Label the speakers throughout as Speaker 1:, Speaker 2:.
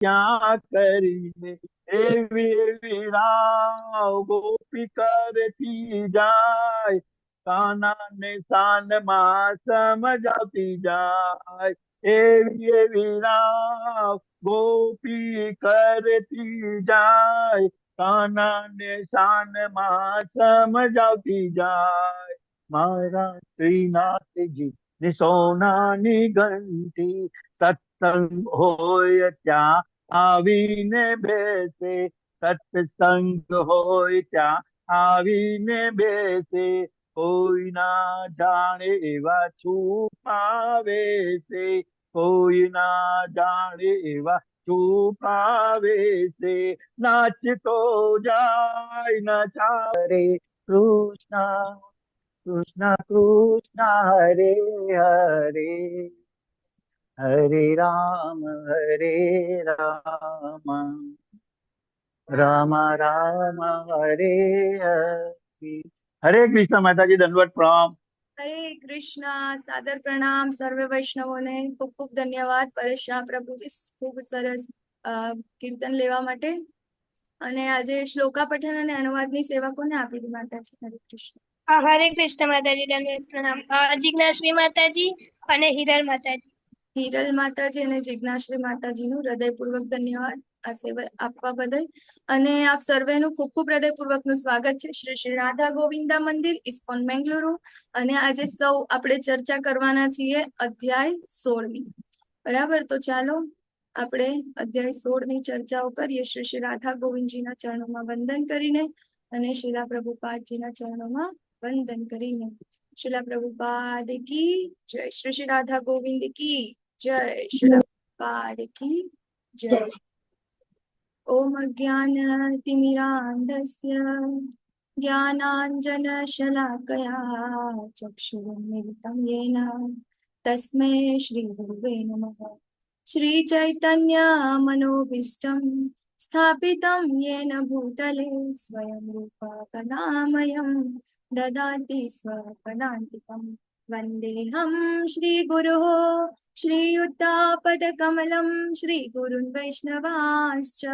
Speaker 1: ક્યાં કરીને એવી એવી રાવ ગોપી કરતી જાય, કાના ને શાન માં સમજાવતી જાય, એવી એવી રાવ ગોપી કરતી જાય, કાના ને શાન માં સમજાવતી જાય. મારા શ્રીનાથજી ની સોનાની ઘંટી સત્સંગ હોય ત્યાં આવીને બેસે, સત્સંગ હોય ત્યાં આવીને બેસે, કોઈ ના જાણે એવા છુપાવે છે, કોઈ ના જાણે એવા છુપાવે છે. નાચતો જાય નચારે કૃષ્ણ કૃષ્ણ કૃષ્ણ હરે હરે, હરે રામ રામ રામ હરે હરે. હરે કૃષ્ણ માતાજી, દંડવત પ્રણામ.
Speaker 2: હરે કૃષ્ણ. સાદર પ્રણામ સર્વે વૈષ્ણવોને. ખૂબ ખૂબ ધન્યવાદ પરેશ શાહ પ્રભુજી, ખૂબ સરસ કીર્તન લેવા માટે. અને આજે શ્લોકા પઠન અને અનુવાદની સેવા કોને આપી હતી માતાજી? હરે કૃષ્ણ.
Speaker 3: હરે કૃષ્ણ માતાજી, દંડવત પ્રણામ. જિજ્ઞાશ્રી માતાજી અને હિરલ માતાજી.
Speaker 2: હિરલ માતાજી અને જિજ્ઞાશ્રી માતાજીનું હૃદયપૂર્વક ધન્યવાદ આ સેવા આપવા બદલ. અને આપ સર્વેનું ખૂબ ખૂબ હૃદયપૂર્વકનું સ્વાગત છે શ્રી શ્રી રાધા ગોવિંદા મંદિર ઇસ્કોન બેંગલુરુ. અને આજે સૌ આપણે ચર્ચા કરવાના છીએ અધ્યાય 16ની. બરાબર, તો ચાલો આપણે અધ્યાય 16ની ચર્ચાઓ કરીએ શ્રી શ્રી રાધા ગોવિંદજીના ચરણોમાં વંદન કરીને અને શ્રીલા પ્રભુપાદજીના ચરણોમાં વંદન કરીને. શ્રીલા પ્રભુપાદ કી જય. શ્રી શ્રી રાધા ગોવિંદ કી જય. શ્રીલા પ્રભુપાદ કી જય. ઓમ અજ્ઞાનતિમિરાન્ધસ્ય જ્ઞાનાંજનશલાકયા ચક્ષુરુન્મિલિतं येन तस्मै श्रीगुरुवे नमः. श्रीचैतन्यमनोभीष्टं स्थापितं येन भूतले स्वयं रूपा कदामयं ददाति स्वपदान्तिकं. वन्देऽहं श्रीगुरोः श्रीयुतापदकमलं श्रीगुरुन् वैष्णवांश्च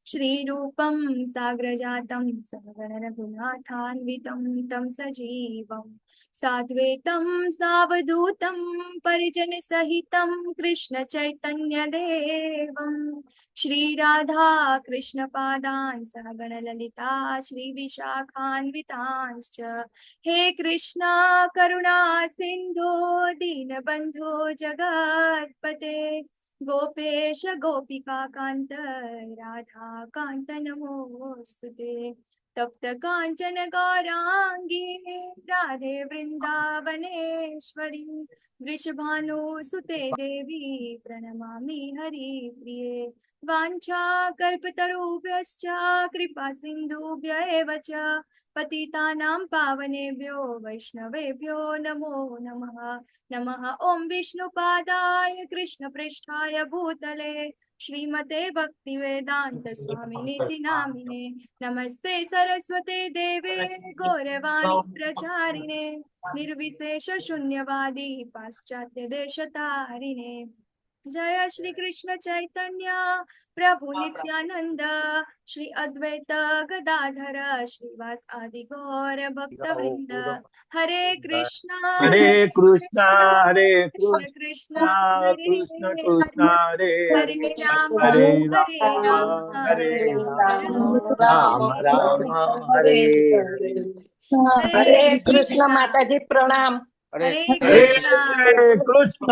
Speaker 2: श्रीरूपं साग्रजातं सहगण रघुनाथान्वितं तं सजीवं साद्वैतं सावधूतं परिजनसहितं कृष्ण चैतन्यदेवं श्रीराधा कृष्णपादान् सहगण ललिता श्रीविशाखान्वितांश्च. हे कृष्णा करुणा सिन्धो दीनबन्धो जगत्पते गोपेश गोपिका कान्त राधा कान्त नमोऽस्तुते. तप्त काञ्चन गौराङ्गी राधे वृन्दावनेश्वरी वृषभानुसुते देवी प्रणमामि हरिप्रिये. वाञ्छाकल्पतरुभ्यश्च कृपा सिन्धुभ्य एव च पतितानां पावनेभ्यो वैष्णवेभ्यो नमो नमः. नमः ॐ विष्णुपादाय कृष्णपृष्ठाय भूतले श्रीमते भक्तिवेदान्त स्वामिनीति नामिने. नमस्ते सरस्वते देवे गौरवाणी प्रचारिणे निर्विशेष शून्यवादी पाश्चात्य देशतारिणे. जय श्री कृष्ण चैतन्य प्रभु नित्यानंद श्री अद्वैत गदाधर श्रीवास आदि गौर भक्त वृंद. हरे कृष्णा
Speaker 1: હરે કૃષ્ણ હરે
Speaker 2: कृष्ण
Speaker 1: કૃષ્ણ
Speaker 2: कृष्ण
Speaker 1: કૃષ્ણ કૃષ્ણ હરે
Speaker 2: हरे राम
Speaker 1: હરે
Speaker 2: हरे राम
Speaker 1: રામ હરે રામ
Speaker 2: राम
Speaker 1: રામ રામ હરે હરે.
Speaker 4: હરે કૃષ્ણ માતાજી પ્રણામ.
Speaker 2: हरे
Speaker 1: હરે
Speaker 2: कृष्णा.
Speaker 1: કૃષ્ણ.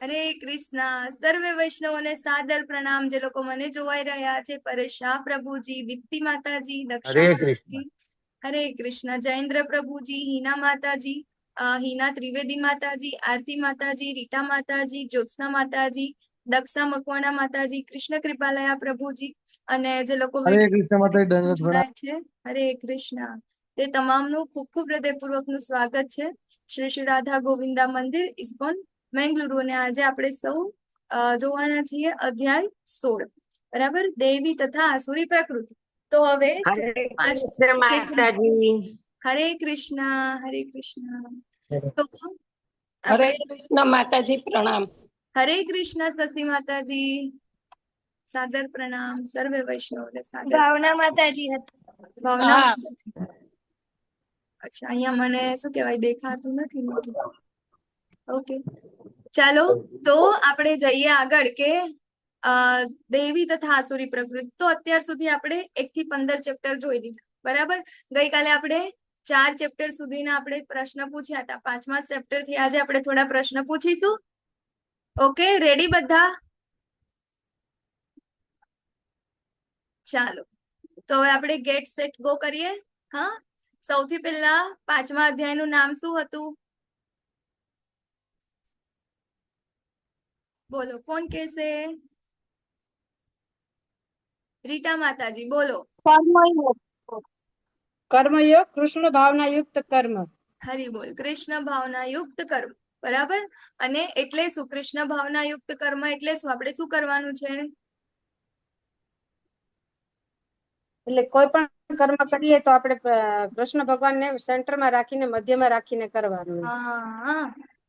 Speaker 2: હરે કૃષ્ણ. સર્વે વૈષ્ણવોને સાદર પ્રણામ. જે લોકો મને જોવાઈ રહ્યા છે, પરેશ શાહ પ્રભુજી, દીપ્તિ માતાજી, દક્ષા
Speaker 1: હરે
Speaker 2: માતાજી, હરે કૃષ્ણ, જયેન્દ્ર પ્રભુજી, હિના માતાજી, હિના ત્રિવેદી માતાજી, આરતી માતાજી, રીટા માતાજી, જ્યોત્સના માતાજી, દક્ષા મકવાણા માતાજી, કૃષ્ણ કૃપાલયા પ્રભુજી અને જે લોકો
Speaker 5: હરે કૃષ્ણ માતાજી, દંડવત
Speaker 2: જોડાય છે, હરે કૃષ્ણ, તે તમામનું ખૂબ ખૂબ હૃદયપૂર્વકનું સ્વાગત છે શ્રી શ્રી રાધા ગોવિંદા મંદિર ઇસ્કોન બેંગલુરુ. અને આજે આપણે સૌ જોવાના છીએ અધ્યાય 16. બરાબર, દેવી તથા આસુરી પ્રકૃતિ. તો હવે
Speaker 4: હરે કૃષ્ણ માતાજી.
Speaker 2: હરે કૃષ્ણ. હરે કૃષ્ણ. તો
Speaker 4: હરે કૃષ્ણ માતાજી પ્રણામ.
Speaker 2: હરે કૃષ્ણ શશી માતાજી. સાદર પ્રણામ સર્વે વૈષ્ણવને સાદર.
Speaker 3: ભાવના માતાજી હતા.
Speaker 2: ભાવના માતાજી. અચ્છા, અહીંયા મને શું કહેવાય દેખાતું નથી. ઓકે, ચાલો તો આપણે જઈએ આગળ કે દેવી તથા આસુરી પ્રકૃતિ. તો અત્યાર સુધી આપણે 1 થી 15 ચેપ્ટર જોઈ લીધા, બરાબર. ગઈકાલે આપણે 4 ચેપ્ટર સુધીના આપણે પ્રશ્ન પૂછ્યા હતા. 5મા ચેપ્ટર થી આજે આપણે થોડા પ્રશ્ન પૂછીશું. ઓકે, રેડી બધા? ચાલો તો હવે આપણે ગેટ સેટ ગો કરીએ. હા, સૌથી પહેલા 5મા અધ્યાયનું નામ શું હતું? બોલો, કોણ કહેશે? રીટા માતાજી બોલો.
Speaker 5: કર્મયોગ કૃષ્ણ ભાવના યુક્ત કર્મ.
Speaker 2: હરી બોલ. કૃષ્ણ ભાવના યુક્ત કર્મ, બરાબર. અને એટલે શું કૃષ્ણ ભાવના યુક્ત કર્મ એટલે શું? આપણે શું કરવાનું છે?
Speaker 5: એટલે કોઈ પણ કર્મ કરીએ તો આપણે કૃષ્ણ ભગવાનને સેન્ટરમાં રાખીને મધ્યમાં રાખીને કરવાનું.
Speaker 2: હા,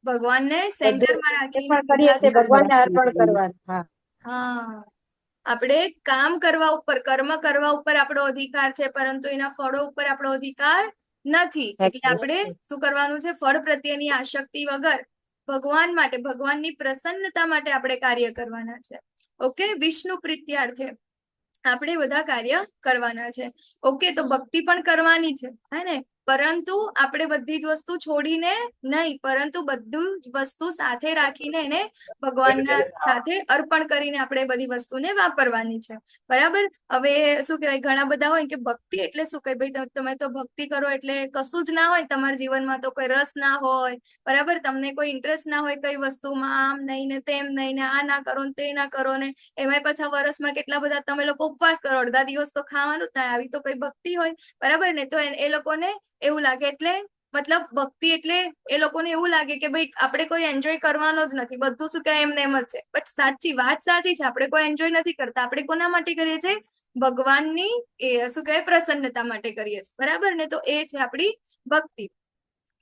Speaker 2: ભગવાનને સેન્ટરમાં
Speaker 5: જે
Speaker 2: રાખીને
Speaker 5: પણ કરીએ તે ભગવાનને અર્પણ કરવાનું. હા,
Speaker 2: હા, આપણે કામ કરવા ઉપર, કર્મ કરવા ઉપર આપણો અધિકાર છે, પરંતુ એના ફળો ઉપર આપણો અધિકાર નથી. એટલે આપણે શું કરવાનું છે? ફળ પ્રત્યેની આસક્તિ વગર ભગવાન માટે, ભગવાનની પ્રસન્નતા માટે આપણે કાર્ય કરવાના છે. ઓકે, વિષ્ણુ પ્રીત્યાર્થે આપણે બધા કાર્ય કરવાના છે. ઓકે, તો ભક્તિ પણ કરવાની છે, હે ને? પરંતુ આપણે બધી જ વસ્તુ છોડીને નહીં, પરંતુ બધું જ વસ્તુ સાથે રાખીને એને ભગવાનના સાથે અર્પણ કરીને આપણે બધી વસ્તુને વાપરવાની છે, બરાબર. હવે શું કહેવાય, ઘણા બધા હોય કે ભક્તિ એટલે શું કહે, ભાઈ તમે તો ભક્તિ કરો એટલે કશું જ ના હોય તમારા જીવનમાં, તો કોઈ રસ ના હોય, બરાબર. તમને કોઈ ઇન્ટરેસ્ટ ના હોય કઈ વસ્તુમાં, આમ નહીં ને તેમ નહીં ને, આ ના કરો ને તે ના કરો ને, એમાં પાછા વર્ષમાં કેટલા બધા તમે લોકો ઉપવાસ કરો, અડધા દિવસ તો ખાવાનું જ થાય. આવી તો કઈ ભક્તિ હોય, બરાબર ને? તો એ લોકોને એવું લાગે, એટલે મતલબ ભક્તિ એટલે એ લોકોને એવું લાગે કે ભાઈ આપણે કોઈ એન્જોય કરવાનો જ નથી, બધું શું કહેવાય એમને એમ જ છે. બટ સાચી વાત સાચી છે, આપણે કોઈ એન્જોય નથી કરતા. આપણે કોના માટે કરીએ છીએ? ભગવાનની શું કહેવાય પ્રસન્નતા માટે કરીએ છીએ, બરાબર ને? તો એ છે આપણી ભક્તિ.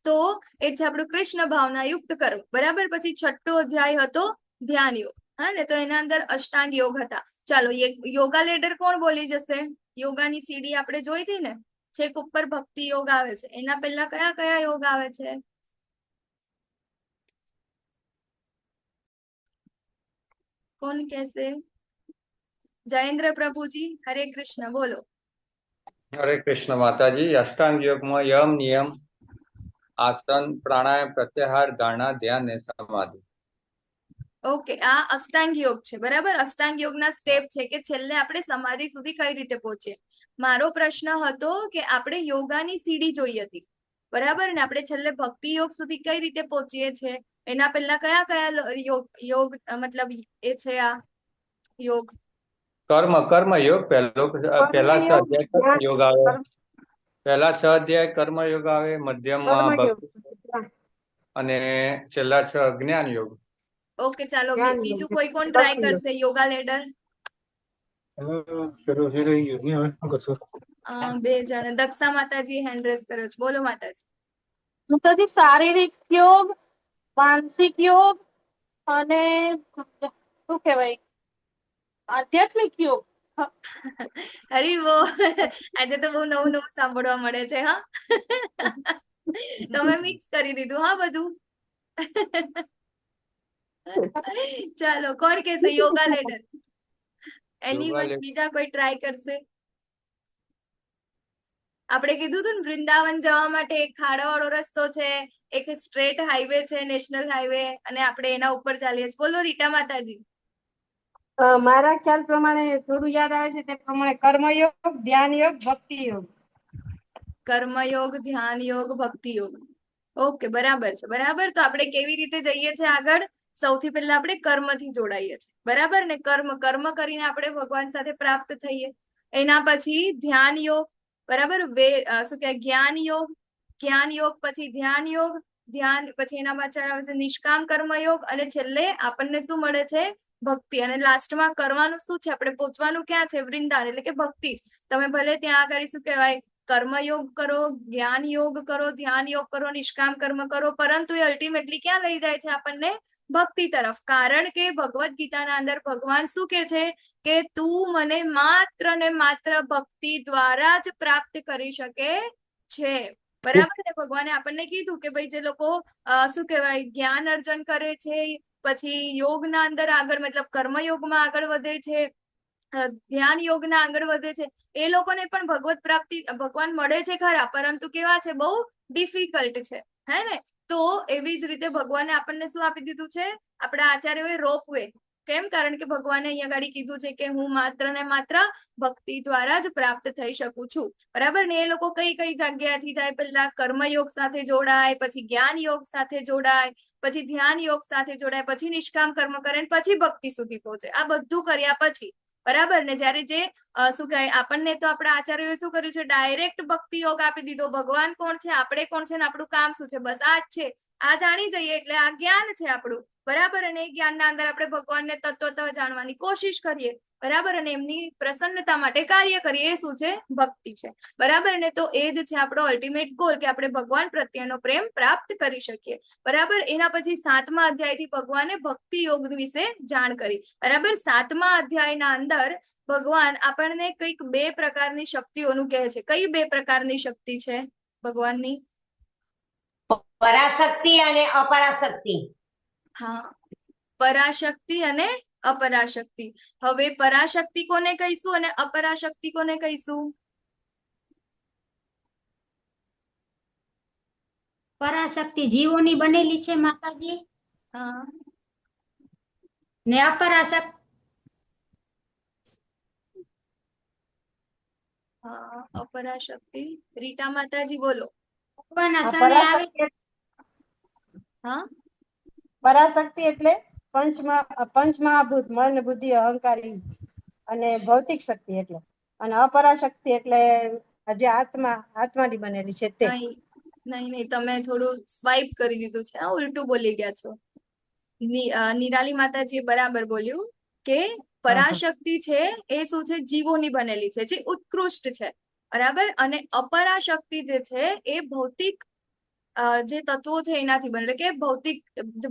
Speaker 2: તો એ છે આપણું કૃષ્ણ ભાવના યુક્ત કર્મ, બરાબર. પછી 6થો અધ્યાય હતો ધ્યાન યોગ. હા ને, તો એના અંદર અષ્ટાંગ યોગ હતા. ચાલો, યોગા લેડર કોણ બોલી જશે? યોગાની સીડી આપણે જોઈ હતી ને, છેક ઉપર ભક્તિ યોગ આવે છે. એના પહેલા કયા કયા યોગ આવે છે? કોણ કહેશે? જયેન્દ્ર પ્રભુજી, હરે કૃષ્ણ, બોલો.
Speaker 6: હરે કૃષ્ણ માતાજી. અષ્ટાંગ યોગમાં યમ, નિયમ, આસન, પ્રાણાયામ, પ્રત્યાહાર, ધારણા, ધ્યાન ને સમાધિ.
Speaker 2: ઓકે, આ અષ્ટાંગ યોગ છે, બરાબર. અષ્ટાંગ યોગના સ્ટેપ છે કે છેલ્લે આપણે સમાધિ સુધી કઈ રીતે પહોંચીએ. મારો પ્રશ્ન હતો કે આપણે યોગાની સીડી જોઈ હતી, બરાબર ને? આપણે છેલ્લે ભક્તિ યોગ સુધી કઈ રીતે પહોંચીએ છીએ? એના પહેલા કયા કયા યોગ મતલબ એ છે આ યોગ?
Speaker 6: કર્મ યોગ પહેલા 6 અધ્યાય યોગ આવે. પહેલા 6 અધ્યાય કર્મ યોગ આવે, મધ્યમાં ભક્તિ અને છેલ્લા 6 જ્ઞાન યોગ.
Speaker 2: ઓકે, ચાલો બીજું કોઈ કોણ ટ્રાય કરશે યોગા લેડર? 2 જણ. દક્ષા માતાજી હેન્ડ રેઝ કર્યો છે, બોલો માતાજી.
Speaker 7: માતાજી, શારીરિક યોગ, માનસિક યોગ અને શું કહેવાય આધ્યાત્મિક યોગ.
Speaker 2: હરી બો, આજે તો બહુ નવું નવું સાંભળવા મળે છે. હા, તમે મિક્સ કરી દીધું, હા બધું. ચાલો, કોણ કહેશે યોગા લેડર? એનીવન બીજા કોઈ ટ્રાય કરશે? આપણે કીધું હતું ને, વૃંદાવન જવા માટે એક ખાડાવાળો રસ્તો છે, એક સ્ટ્રેટ હાઈવે છે, નેશનલ હાઈવે, અને આપણે એના ઉપર ચાલીએ છીએ. બોલો રીટા માતાજી.
Speaker 5: મારા ખ્યાલ પ્રમાણે થોડું યાદ આવે છે તે પ્રમાણે કર્મયોગ, ધ્યાન યોગ, ભક્તિ યોગ.
Speaker 2: કર્મયોગ, ધ્યાન યોગ, ભક્તિ યોગ. ઓકે, બરાબર છે, બરાબર. તો આપણે કેવી રીતે જઈએ છીએ આગળ? સૌથી પહેલા આપણે કર્મથી જોડાઈએ છીએ, બરાબર ને? કર્મ કરીને આપણે ભગવાન સાથે પ્રાપ્ત થઈએ. એના પછી ધ્યાન યોગ, બરાબર. શું કે જ્ઞાન યોગ પછી ધ્યાન યોગ, ધ્યાન પછી એના પાછળ આવશે નિષ્કામ કર્મયોગ, અને છેલ્લે આપણને શું મળે છે? ભક્તિ. અને લાસ્ટમાં કરવાનું શું છે? આપણે પહોંચવાનું ક્યાં છે? વૃંદાવન, એટલે કે ભક્તિ. તમે ભલે ત્યાં આગળ શું કહેવાય કર્મયોગ કરો, જ્ઞાન યોગ કરો, ધ્યાન યોગ કરો, નિષ્કામ કર્મ કરો, પરંતુ એ અલ્ટિમેટલી ક્યાં લઈ જાય છે આપણને? ભક્તિ તરફ. કારણ કે ભગવદ્ ગીતાના અંદર ભગવાન શું કે છે કે તું મને માત્ર ને માત્ર ભક્તિ દ્વારા જ પ્રાપ્ત કરી શકે છે. બરાબર ને? ભગવાને આપણને કીધું કે ભાઈ જે લોકો શું કહેવાય જ્ઞાન અર્જન કરે છે, પછી યોગના અંદર આગળ મતલબ કર્મયોગમાં આગળ વધે છે, ધ્યાન યોગના આગળ વધે છે, એ લોકોને પણ ભગવત પ્રાપ્તિ ભગવાન મળે છે ખરા, પરંતુ કેવા છે? બહુ ડિફિકલ્ટ છે, હે ને? તો એવી જ રીતે ભગવાને આપણને શું આપી દીધું છે? આપણા આચાર્યોએ રોપવે. કેમ? કારણ કે ભગવાને અહીંયા ગાડી કીધું છે કે હું માત્ર ને માત્ર ભક્તિ દ્વારા જ પ્રાપ્ત થઈ શકું છું. બરાબર ને? એ લોકો કઈ કઈ જગ્યાથી જાય? પહેલા કર્મયોગ સાથે જોડાય, પછી જ્ઞાન યોગ સાથે જોડાય, પછી ધ્યાન યોગ સાથે જોડાય, પછી નિષ્કામ કર્મ કરે, પછી ભક્તિ સુધી પહોંચે. આ બધું કર્યા પછી બરાબર ને જ્યારે જે શું કહે આપણને તો આપણા આચાર્યોએ શું કર્યું છે? ડાયરેક્ટ ભક્તિ યોગ આપી દીધો. ભગવાન કોણ છે, આપણે કોણ છે, ને આપણું કામ શું છે? બસ આ જ છે. આ જાણી જઈએ એટલે આ જ્ઞાન છે આપણું. બરાબર? અને એ જ્ઞાનના અંદર આપણે ભગવાનને તત્વતઃ જાણવાની કોશિશ કરીએ. બરાબર? અને એમની પ્રસન્નતા માટે કાર્ય કરીએ. એ શું છે? ભક્તિ છે. બરાબર ને? તો એ જ છે આપણો અલ્ટિમેટ ગોલ, કે આપણે ભગવાન પ્રત્યેનો પ્રેમ પ્રાપ્ત કરી શકીએ. બરાબર? એના પછી 7મા અધ્યાયથી ભગવાને ભક્તિ યોગ વિશે જાણ કરી. બરાબર? 7મા અધ્યાયના અંદર ભગવાન આપણને કંઈક 2 પ્રકારની શક્તિઓનું કહે છે. કઈ 2 પ્રકારની શક્તિ છે ભગવાનની?
Speaker 4: પરાશક્તિ અને અપરાશક્તિ.
Speaker 2: હા, પરાશક્તિ અને અપરાશક્તિ. હવે પરાશક્તિ કોને કહીશું અને અપરાશક્તિ કોને કહીશું?
Speaker 8: પરાશક્તિ જીવોની બનેલી છે માતાજી,
Speaker 2: હા,
Speaker 8: ને અપરાશક્તિ
Speaker 2: અપરાશક્તિ રીટા માતાજી બોલો.
Speaker 8: ભગવાનના
Speaker 5: આ
Speaker 8: ચરણે આવે છે.
Speaker 2: હા,
Speaker 5: પરાશક્તિ એટલે પંચમહાભૂત મન બુદ્ધિ અહંકારી અને ભૌતિક શક્તિ એટલે, અને અપરાશક્તિ એટલે જે આત્માની બનેલી છે તે.
Speaker 2: નહીં, તમે થોડું સ્વાઇપ કરી દીધું છે, ઉલટું બોલી ગયા છો. નિરાલી માતાજી બરાબર બોલ્યું કે પરાશક્તિ છે એ શું છે? જીવોની બનેલી છે, જે ઉત્કૃષ્ટ છે. બરાબર? અને અપરાશક્તિ જે છે એ ભૌતિક જે તત્વો છે એનાથી બનેલી, કે ભૌતિક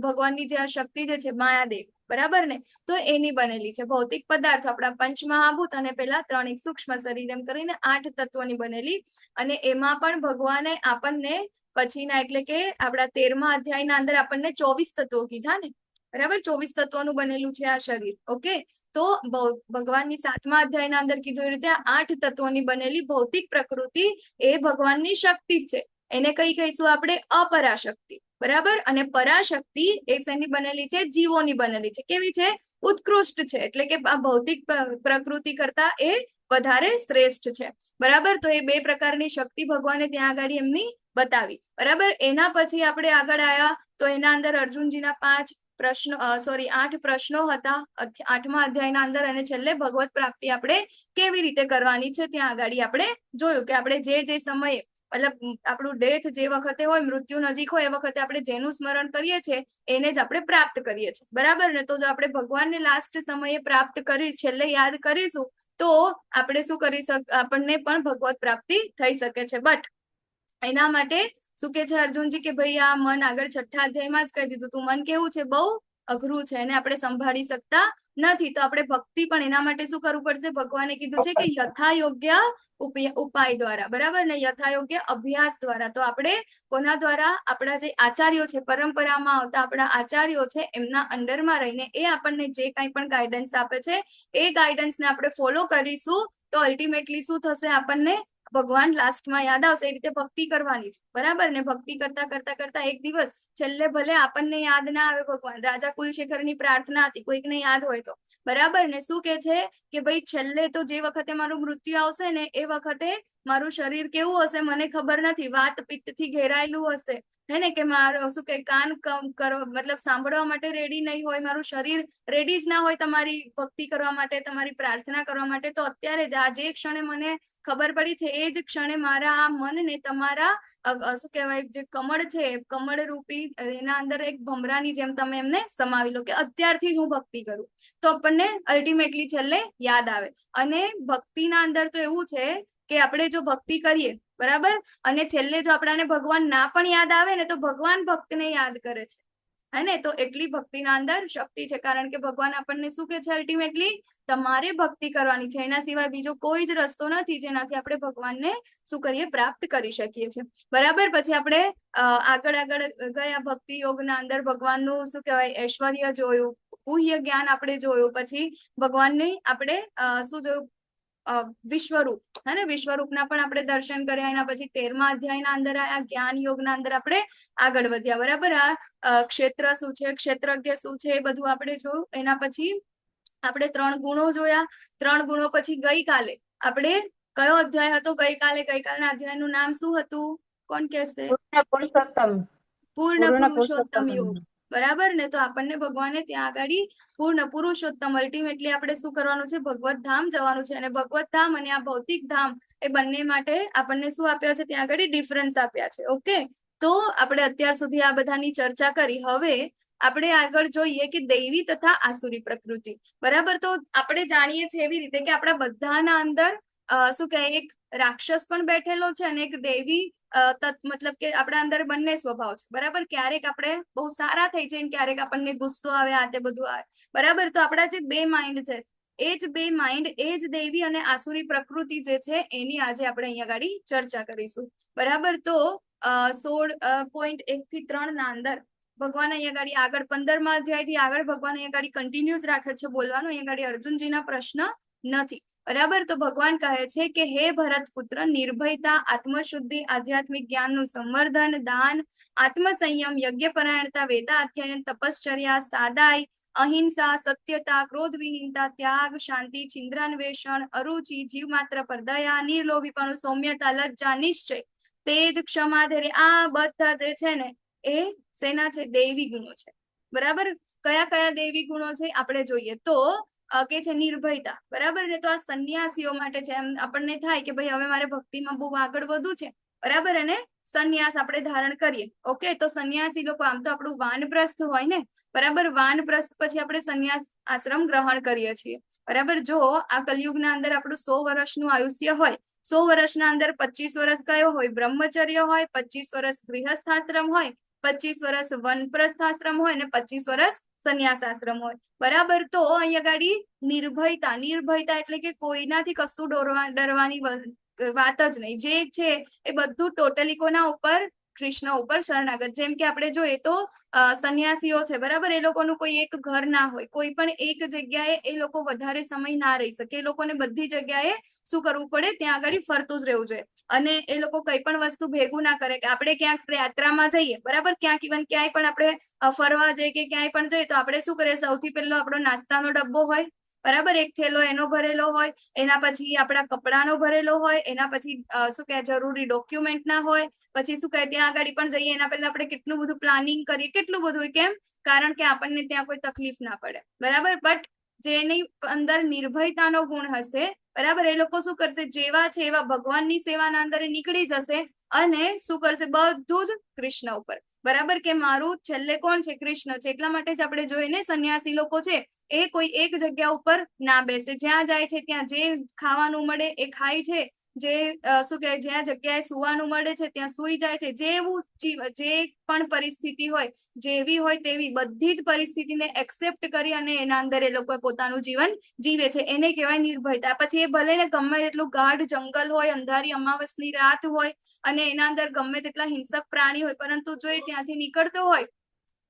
Speaker 2: ભગવાનની જે આ શક્તિ જે છે માયાદેવ. બરાબર ને? તો એની બનેલી છે. ભૌતિક પદાર્થો આપણા પંચમહાભૂત અને પેલા 3 એક સૂક્ષ્મ શરીર એમ કરીને 8 તત્વોની બનેલી. અને એમાં પણ ભગવાને આપણને પછીના એટલે કે આપણા 13મા અધ્યાયના અંદર આપણને 24 તત્વો કીધા ને. બરાબર? 24 તત્વોનું બનેલું છે આ શરીર. ઓકે, તો ભગવાનની 7મા અધ્યાયના અંદર કીધું એ રીતે 8 તત્વોની બનેલી ભૌતિક પ્રકૃતિ એ ભગવાનની શક્તિ છે. એને કઈ કહીશું આપણે? અપરાશક્તિ. બરાબર? અને પરાશક્તિ એ શેની બનેલી છે? જીવોની બનેલી છે. કેવી છે? ઉત્કૃષ્ટ છે. એટલે કે આ ભૌતિક પ્રકૃતિ કરતા એ વધારે શ્રેષ્ઠ છે. બરાબર? તો એ 2 પ્રકારની શક્તિ ભગવાને ત્યાં આગળ એમની બતાવી. બરાબર? એના પછી આપણે આગળ આવ્યા તો એના અંદર અર્જુનજીના 8 પ્રશ્નો હતા 8મા અધ્યાયના અંદર. અને છેલ્લે ભગવત પ્રાપ્તિ આપણે કેવી રીતે કરવાની છે ત્યાં આગળ આપણે જોયું કે આપણે જે સમયે મતલબ આપણું ડેથ જે વખતે હોય, મૃત્યુ નજીક હોય, એ વખતે આપણે જેનું સ્મરણ કરીએ છીએ એને જ આપણે પ્રાપ્ત કરીએ છીએ. બરાબર ને? તો જો આપણે ભગવાનને લાસ્ટ સમયે પ્રાપ્ત કરી છેલ્લે યાદ કરીશું તો આપણે શું કરી આપણને પણ ભગવત પ્રાપ્તિ થઈ શકે છે. બટ એના માટે શું કે છે અર્જુનજી કે ભાઈ આ મન આગળ 6થા અધ્યાયમાં જ કહી દીધું તું મન કેવું છે? બહુ અઘરું છે, એને આપણે સંભાળી શકતા નથી. તો આપણે ભક્તિ પણ એના માટે શું કરવું પડશે? ભગવાને કીધું છે કે યથાયોગ્ય ઉપાય દ્વારા. બરાબર ને? યથાયોગ્ય અભ્યાસ દ્વારા. તો આપણે કોના દ્વારા? આપણા જે આચાર્યો છે, પરંપરામાં આવતા આપણા આચાર્યો છે, એમના અંડરમાં રહીને એ આપણને જે કાંઈ પણ ગાઈડન્સ આપે છે એ ગાઈડન્સને આપણે ફોલો કરીશું તો અલ્ટિમેટલી શું થશે? આપણને ભગવાન લાસ્ટમાં યાદ આવશે. એ રીતે ભક્તિ કરવાની છે. બરાબર ને? ભક્તિ કરતા કરતા કરતા એક દિવસ છેલ્લે ભલે આપણને યાદ ના આવે ભગવાન, રાજા કુલશેખરની પ્રાર્થના હતી, કોઈકને યાદ હોય તો. બરાબર ને? શું કે છે કે ભાઈ છેલ્લે તો જે વખતે મારું મૃત્યુ આવશે ને એ વખતે મારું શરીર કેવું હશે મને ખબર નથી. વાત પિત્તથી ઘેરાયેલું હશે, હે ને? કે મારું શું કે કાન મતલબ સાંભળવા માટે રેડી નહીં હોય, મારું શરીર રેડી જ ના હોય તમારી ભક્તિ કરવા માટે, તમારી પ્રાર્થના કરવા માટે. તો અત્યારે જ આ જે ક્ષણે મને ખબર પડી છે એ જ ક્ષણે મારા આ મનને તમારા શું કહેવાય જે કમળ છે, કમળ રૂપી એના અંદર એક ભમરાની જેમ તમે એમને સમાવી લો, કે અત્યારથી જ હું ભક્તિ કરું. તો આપણને અલ્ટિમેટલી છેલ્લે યાદ આવે. અને ભક્તિના અંદર તો એવું છે કે આપણે જો ભક્તિ કરીએ, બરાબર, અને છેલ્લે જો આપણાને ભગવાન ના પણ યાદ આવે ને તો ભગવાન ભક્તને યાદ કરે છે. હે ને? તો એટલી ભક્તિના અંદર શક્તિ છે, કારણ કે ભગવાન આપણને શું કે છે? અલ્ટિમેટલી તમારે ભક્તિ કરવાની છે, એના સિવાય બીજો કોઈ જ રસ્તો નથી જેનાથી આપણે ભગવાનને શું કરીએ? પ્રાપ્ત કરી શકીએ છીએ, બરાબર. પછી આપણે આગળ ગયા ભક્તિ યોગના અંદર ભગવાનનું શું કહેવાય? ઐશ્વર્ય જોયું, ગુહ્ય જ્ઞાન આપણે જોયું, પછી ભગવાનની આપણે શું જોયું? વિશ્વરૂપ, હે ને? વિશ્વરૂપના પણ આપણે દર્શન કર્યા. એના પછી 13મા અધ્યાયના અંદર આ જ્ઞાન યોગના અંદર આપણે આગળ વધ્યા, બરાબર. આ ક્ષેત્ર શું છે, ક્ષેત્રજ્ઞ શું છે, એ બધું આપણે જોયું. એના પછી આપણે 3 ગુણો જોયા. 3 ગુણો પછી ગઈકાલે આપણે કયો અધ્યાય હતો? ગઈકાલના અધ્યાયનું નામ શું હતું? કોણ કહેશે? પૂર્ણ પુરુષોત્તમ યોગ, બરાબર ને? તો આપણને ભગવાને ત્યાં આગળ પૂર્ણ પુરુષોત્તમ, અલ્ટિમેટલી આપણે શું કરવાનું છે? ભગવત ધામ જવાનું છે. અને ભગવત ધામ અને આ ભૌતિક ધામ એ બંને માટે આપણને શું આપ્યા છે? ત્યાં આગળ ડિફરન્સ આપ્યા છે. ઓકે, તો આપણે અત્યાર સુધી આ બધાની ચર્ચા કરી. હવે આપણે આગળ જોઈએ કે દૈવી તથા આસુરી પ્રકૃતિ, બરાબર. તો આપણે જાણીએ છીએ એવી રીતે કે આપણા બધાના અંદર શું કહે? એક રાક્ષસ પણ બેઠેલો છે અને એક દૈવી મતલબ કે આપણા અંદર બંને સ્વભાવ છે, બરાબર. ક્યારેક આપણે બહુ સારા થઈ જઈએ, ક્યારેક આપણને ગુસ્સો આવે, આ તે બધું આવે, બરાબર. તો આપણા જે 2 માઇન્ડ છે, એ જ 2 માઇન્ડ, એ જ દૈવી અને આસુરી પ્રકૃતિ જે છે એની આજે આપણે અહીંયા આગળ ચર્ચા કરીશું, બરાબર. તો 16.1 થી 3 ના અંદર ભગવાન અહીંયા આગળ 15મા અધ્યાયથી આગળ ભગવાન અહીંયા કન્ટિન્યુ જ રાખે છે બોલવાનું. અહીંયા અર્જુનજીના પ્રશ્ન નથી, બરાબર. તો ભગવાન કહે છે કે હે ભરત પુત્ર, નિર્ભયતા, આત્મશુદ્ધિ, આધ્યાત્મિક જ્ઞાનનું સંવર્ધન, દાન, આત્મસંયમ, યજ્ઞપરાયણતા, વેદાધ્યયન, તપશ્ચર્યા, સાદાઈ, અહિંસા, સત્યતા, ક્રોધવિહીનતા, ત્યાગ, શાંતિ, છિદ્રાન્વેષણ, અરુચિ, જીવ માત્ર પર દયા, નિર્લોભીપણું, સૌમ્યતા, લજ્જા, નિશ્ચય, તેજ, ક્ષમા, ધૈર્ય, આ બધા જે છે ને એ શેના છે? દૈવી ગુણો છે, બરાબર. કયા કયા દૈવી ગુણો છે આપણે જોઈએ તો કે છે નિર્ભયતા, બરાબર ને? તો આ સંન્યાસીઓ માટે છે. એમ આપણને થાય કે ભાઈ હવે મારે ભક્તિમાં બહુ આગળ વધવું છે, બરાબર. અને સંન્યાસ આપણે ધારણ કરીએ. ઓકે, તો સંન્યાસી લોકો, આમ તો આપણું વાનપ્રસ્થ હોય ને, બરાબર. વાનપ્રસ્થ પછી આપણે સંન્યાસ આશ્રમ ગ્રહણ કરીએ છીએ, બરાબર. જો આ કલયુગના અંદર આપણું 100 વર્ષનું આયુષ્ય હોય, 100 વર્ષના અંદર 25 વર્ષ કયો હોય? બ્રહ્મચર્ય હોય, 25 વર્ષ ગૃહસ્થાશ્રમ હોય, 25 વર્ષ વનપ્રસ્થાશ્રમ હોય, અને 25 વર્ષ સંન્યાસ આશ્રમ હોય, બરાબર. તો અહીંયા નિર્ભયતા એટલે કે કોઈનાથી કશું ડરવાની વાત જ નહીં. જે છે એ બધું ટોટલી કોના ઉપર? કૃષ્ણ ઉપર શરણાગત. જેમ કે આપણે જોઈએ તો સંન્યાસીઓ છે, બરાબર. એ લોકોનું કોઈ એક ઘર ના હોય, કોઈ પણ એક જગ્યાએ એ લોકો વધારે સમય ના રહી શકે. એ લોકોને બધી જગ્યાએ શું કરવું પડે? ત્યાં આગળ ફરતું જ રહેવું જોઈએ. અને એ લોકો કઈ પણ વસ્તુ ભેગું ના કરે કે આપણે ક્યાંક યાત્રામાં જઈએ, બરાબર. ક્યાંક ઇવન ક્યાંય પણ આપણે ફરવા જઈએ કે ક્યાંય પણ જઈએ તો આપણે શું કરીએ? સૌથી પહેલો આપણો નાસ્તાનો ડબ્બો હોય, બરાબર. એક થેલો એનો ભરેલો હોય, એના પછી આપણા કપડાનો ભરેલો હોય, એના પછી શું કહે? જરૂરી ડોક્યુમેન્ટ ના હોય, પછી શું કહે? ત્યાં આગળ પણ જઈએ એના પહેલા આપણે કેટલું બધું પ્લાનિંગ કરીએ, કેટલું બધું. કેમ? કારણ કે આપણને ત્યાં કોઈ તકલીફ ના પડે, બરાબર. બટ જેની અંદર નિર્ભયતાનો ગુણ હશે, બરાબર, એ લોકો શું કરશે? જેવા છે એવા ભગવાનની સેવાના અંદર નીકળી જશે અને શું કરશે? બધું જ કૃષ્ણ ઉપર, બરાબર. કે મારું છેલ્લે કોણ છે? કૃષ્ણ છે. એટલા માટે જ આપણે જોઈએ ને સંન્યાસી લોકો છે એ કોઈ એક જગ્યા ઉપર ના બેસે, જ્યાં જાય છે ત્યાં જે ખાવાનું મળે એ ખાય છે, જે શું કહે? જ્યાં જગ્યાએ સુવાનું મળે છે ત્યાં સુઈ જાય છે. જેવું જે પણ પરિસ્થિતિ હોય, જેવી હોય તેવી બધી જ પરિસ્થિતિને એક્સેપ્ટ કરી અને એના અંદર એ લોકો પોતાનું જીવન જીવે છે. એને કહેવાય નિર્ભયતા. પછી એ ભલે ને ગમે એટલું ગાઢ જંગલ હોય, અંધારી અમાવસની રાત હોય અને એના અંદર ગમે તેટલા હિંસક પ્રાણી હોય, પરંતુ જો એ ત્યાંથી નીકળતો હોય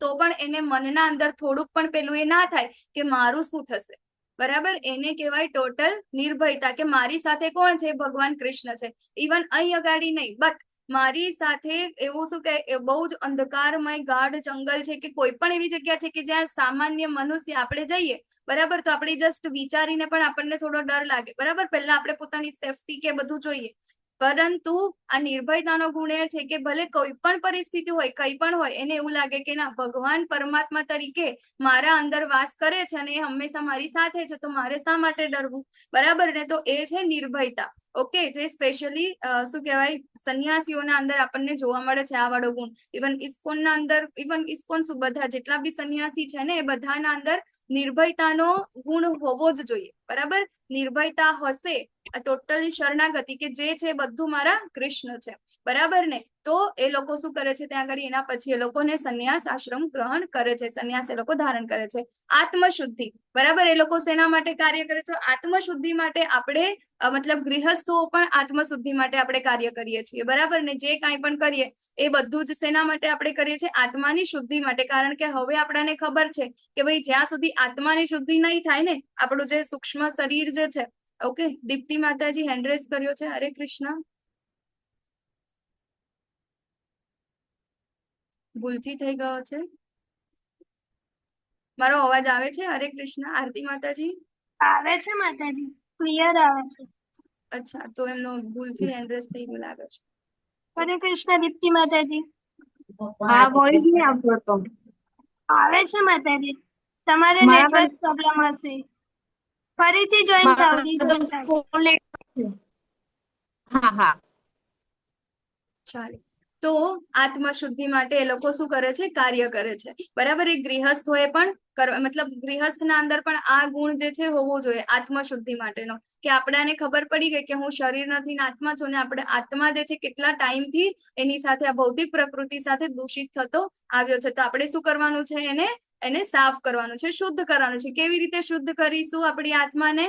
Speaker 2: તો પણ એને મનના અંદર થોડુંક પણ પેલું એ ના થાય કે મારું શું થશે, બરાબર. એને કહેવાય ટોટલ નિર્ભયતા, કે મારી સાથે કોણ છે? ભગવાન કૃષ્ણ છે. ઇવન અહીં અગાડી નહીં, બટ મારી સાથે એવું શું કે બહુ જ અંધકારમય ગાઢ જંગલ છે કે કોઈ પણ એવી જગ્યા છે કે જ્યાં સામાન્ય મનુષ્ય આપણે જઈએ, બરાબર, તો આપણે જસ્ટ વિચારીને પણ આપણને થોડો ડર લાગે, બરાબર. પહેલા આપણે પોતાની સેફટી કે બધું જોઈએ. પરંતુ આ નિર્ભયતાનો ગુણ એ છે કે ભલે કોઈ પણ પરિસ્થિતિ હોય, કઈ પણ હોય, એને એવું લાગે કે ના, ભગવાન પરમાત્મા તરીકે મારા અંદર વાસ કરે છે અને એ હંમેશા મારી સાથે છે, તો મારે શા માટે ડરવું, બરાબર ને? તો એ છે નિર્ભયતા. ઓકે, જે સ્પેશિયલી શું કહેવાય? સંન્યાસીઓના અંદર આપણને જોવા મળે છે આ વાળો ગુણ. ઇવન ઇસ્કોનના અંદર, ઇસ્કોન શું, બધા જેટલા બી સંન્યાસી છે ને એ બધાના અંદર નિર્ભયતાનો ગુણ હોવો જ જોઈએ, બરાબર. નિર્ભયતા હશે આ ટોટલી શરણાગતિ કે જે છે બધું મારા કૃષ્ણ છે, બરાબર ને? તો એ લોકો શું કરે છે ત્યાં આગળ, એના પછી એ લોકોને સંન્યાસ આશ્રમ ગ્રહણ કરે છે, સંન્યાસ એ લોકો ધારણ કરે છે. આત્મશુદ્ધિ, બરાબર, એ લોકો શેના માટે કાર્ય કરે છે? આત્મશુદ્ધિ માટે આપણે મતલબ ગૃહસ્થો પણ આત્મશુદ્ધિ માટે આપણે કાર્ય કરીએ છીએ, બરાબર ને? જે કાંઈ પણ કરીએ એ બધું જ શેના માટે આપણે કરીએ છીએ? આત્માની શુદ્ધિ માટે. કારણ કે હવે આપણાને ખબર છે કે ભાઈ જ્યાં સુધી આત્માની શુદ્ધિ નહીં થાય ને, આપણું જે સૂક્ષ્મ શરીર જે છે. ઓકે, દીપ્તિ માતાજી હેન્ડ રેઝ કર્યો છે. હરે કૃષ્ણ. ભૂલથી થઈ ગયો છે. મારો અવાજ આવે છે? હરે કૃષ્ણ. આરતી માતાજી
Speaker 3: આવે છે માતાજી, ક્લિયર આવે છે.
Speaker 2: અચ્છા, તો એમનો ભૂલથી હેન્ડ રેઝ થઈ ગયું લાગે છે.
Speaker 3: હરે કૃષ્ણ દીપ્તિ માતાજી.
Speaker 5: હા, વોઇસ નહીં આવતો હતો.
Speaker 3: આવે છે માતાજી, તમારે
Speaker 5: મારા
Speaker 3: નેટવર્ક પ્રોબ્લેમ હશે. ફરીથી જોઈન થાવ દીપ્તિ.
Speaker 5: હા હા,
Speaker 2: ચાલે. તો આત્મશુદ્ધિ માટે એ લોકો શું કરે છે? કાર્ય કરે છે, બરાબર. એ ગૃહસ્થોએ પણ મતલબ ગૃહસ્થના અંદર પણ આ ગુણ જે છે હોવો જોઈએ આત્મશુદ્ધિ માટેનો, કે આપણાને ખબર પડી ગઈ કે હું શરીર નથી ને આત્મા છું, ને આપણે આત્મા જે છે કેટલા ટાઈમથી એની સાથે આ ભૌતિક પ્રકૃતિ સાથે દૂષિત થતો આવ્યો છે. તો આપણે શું કરવાનું છે? એને સાફ કરવાનું છે, શુદ્ધ કરવાનું છે. કેવી રીતે શુદ્ધ કરીશું આપણી આત્માને?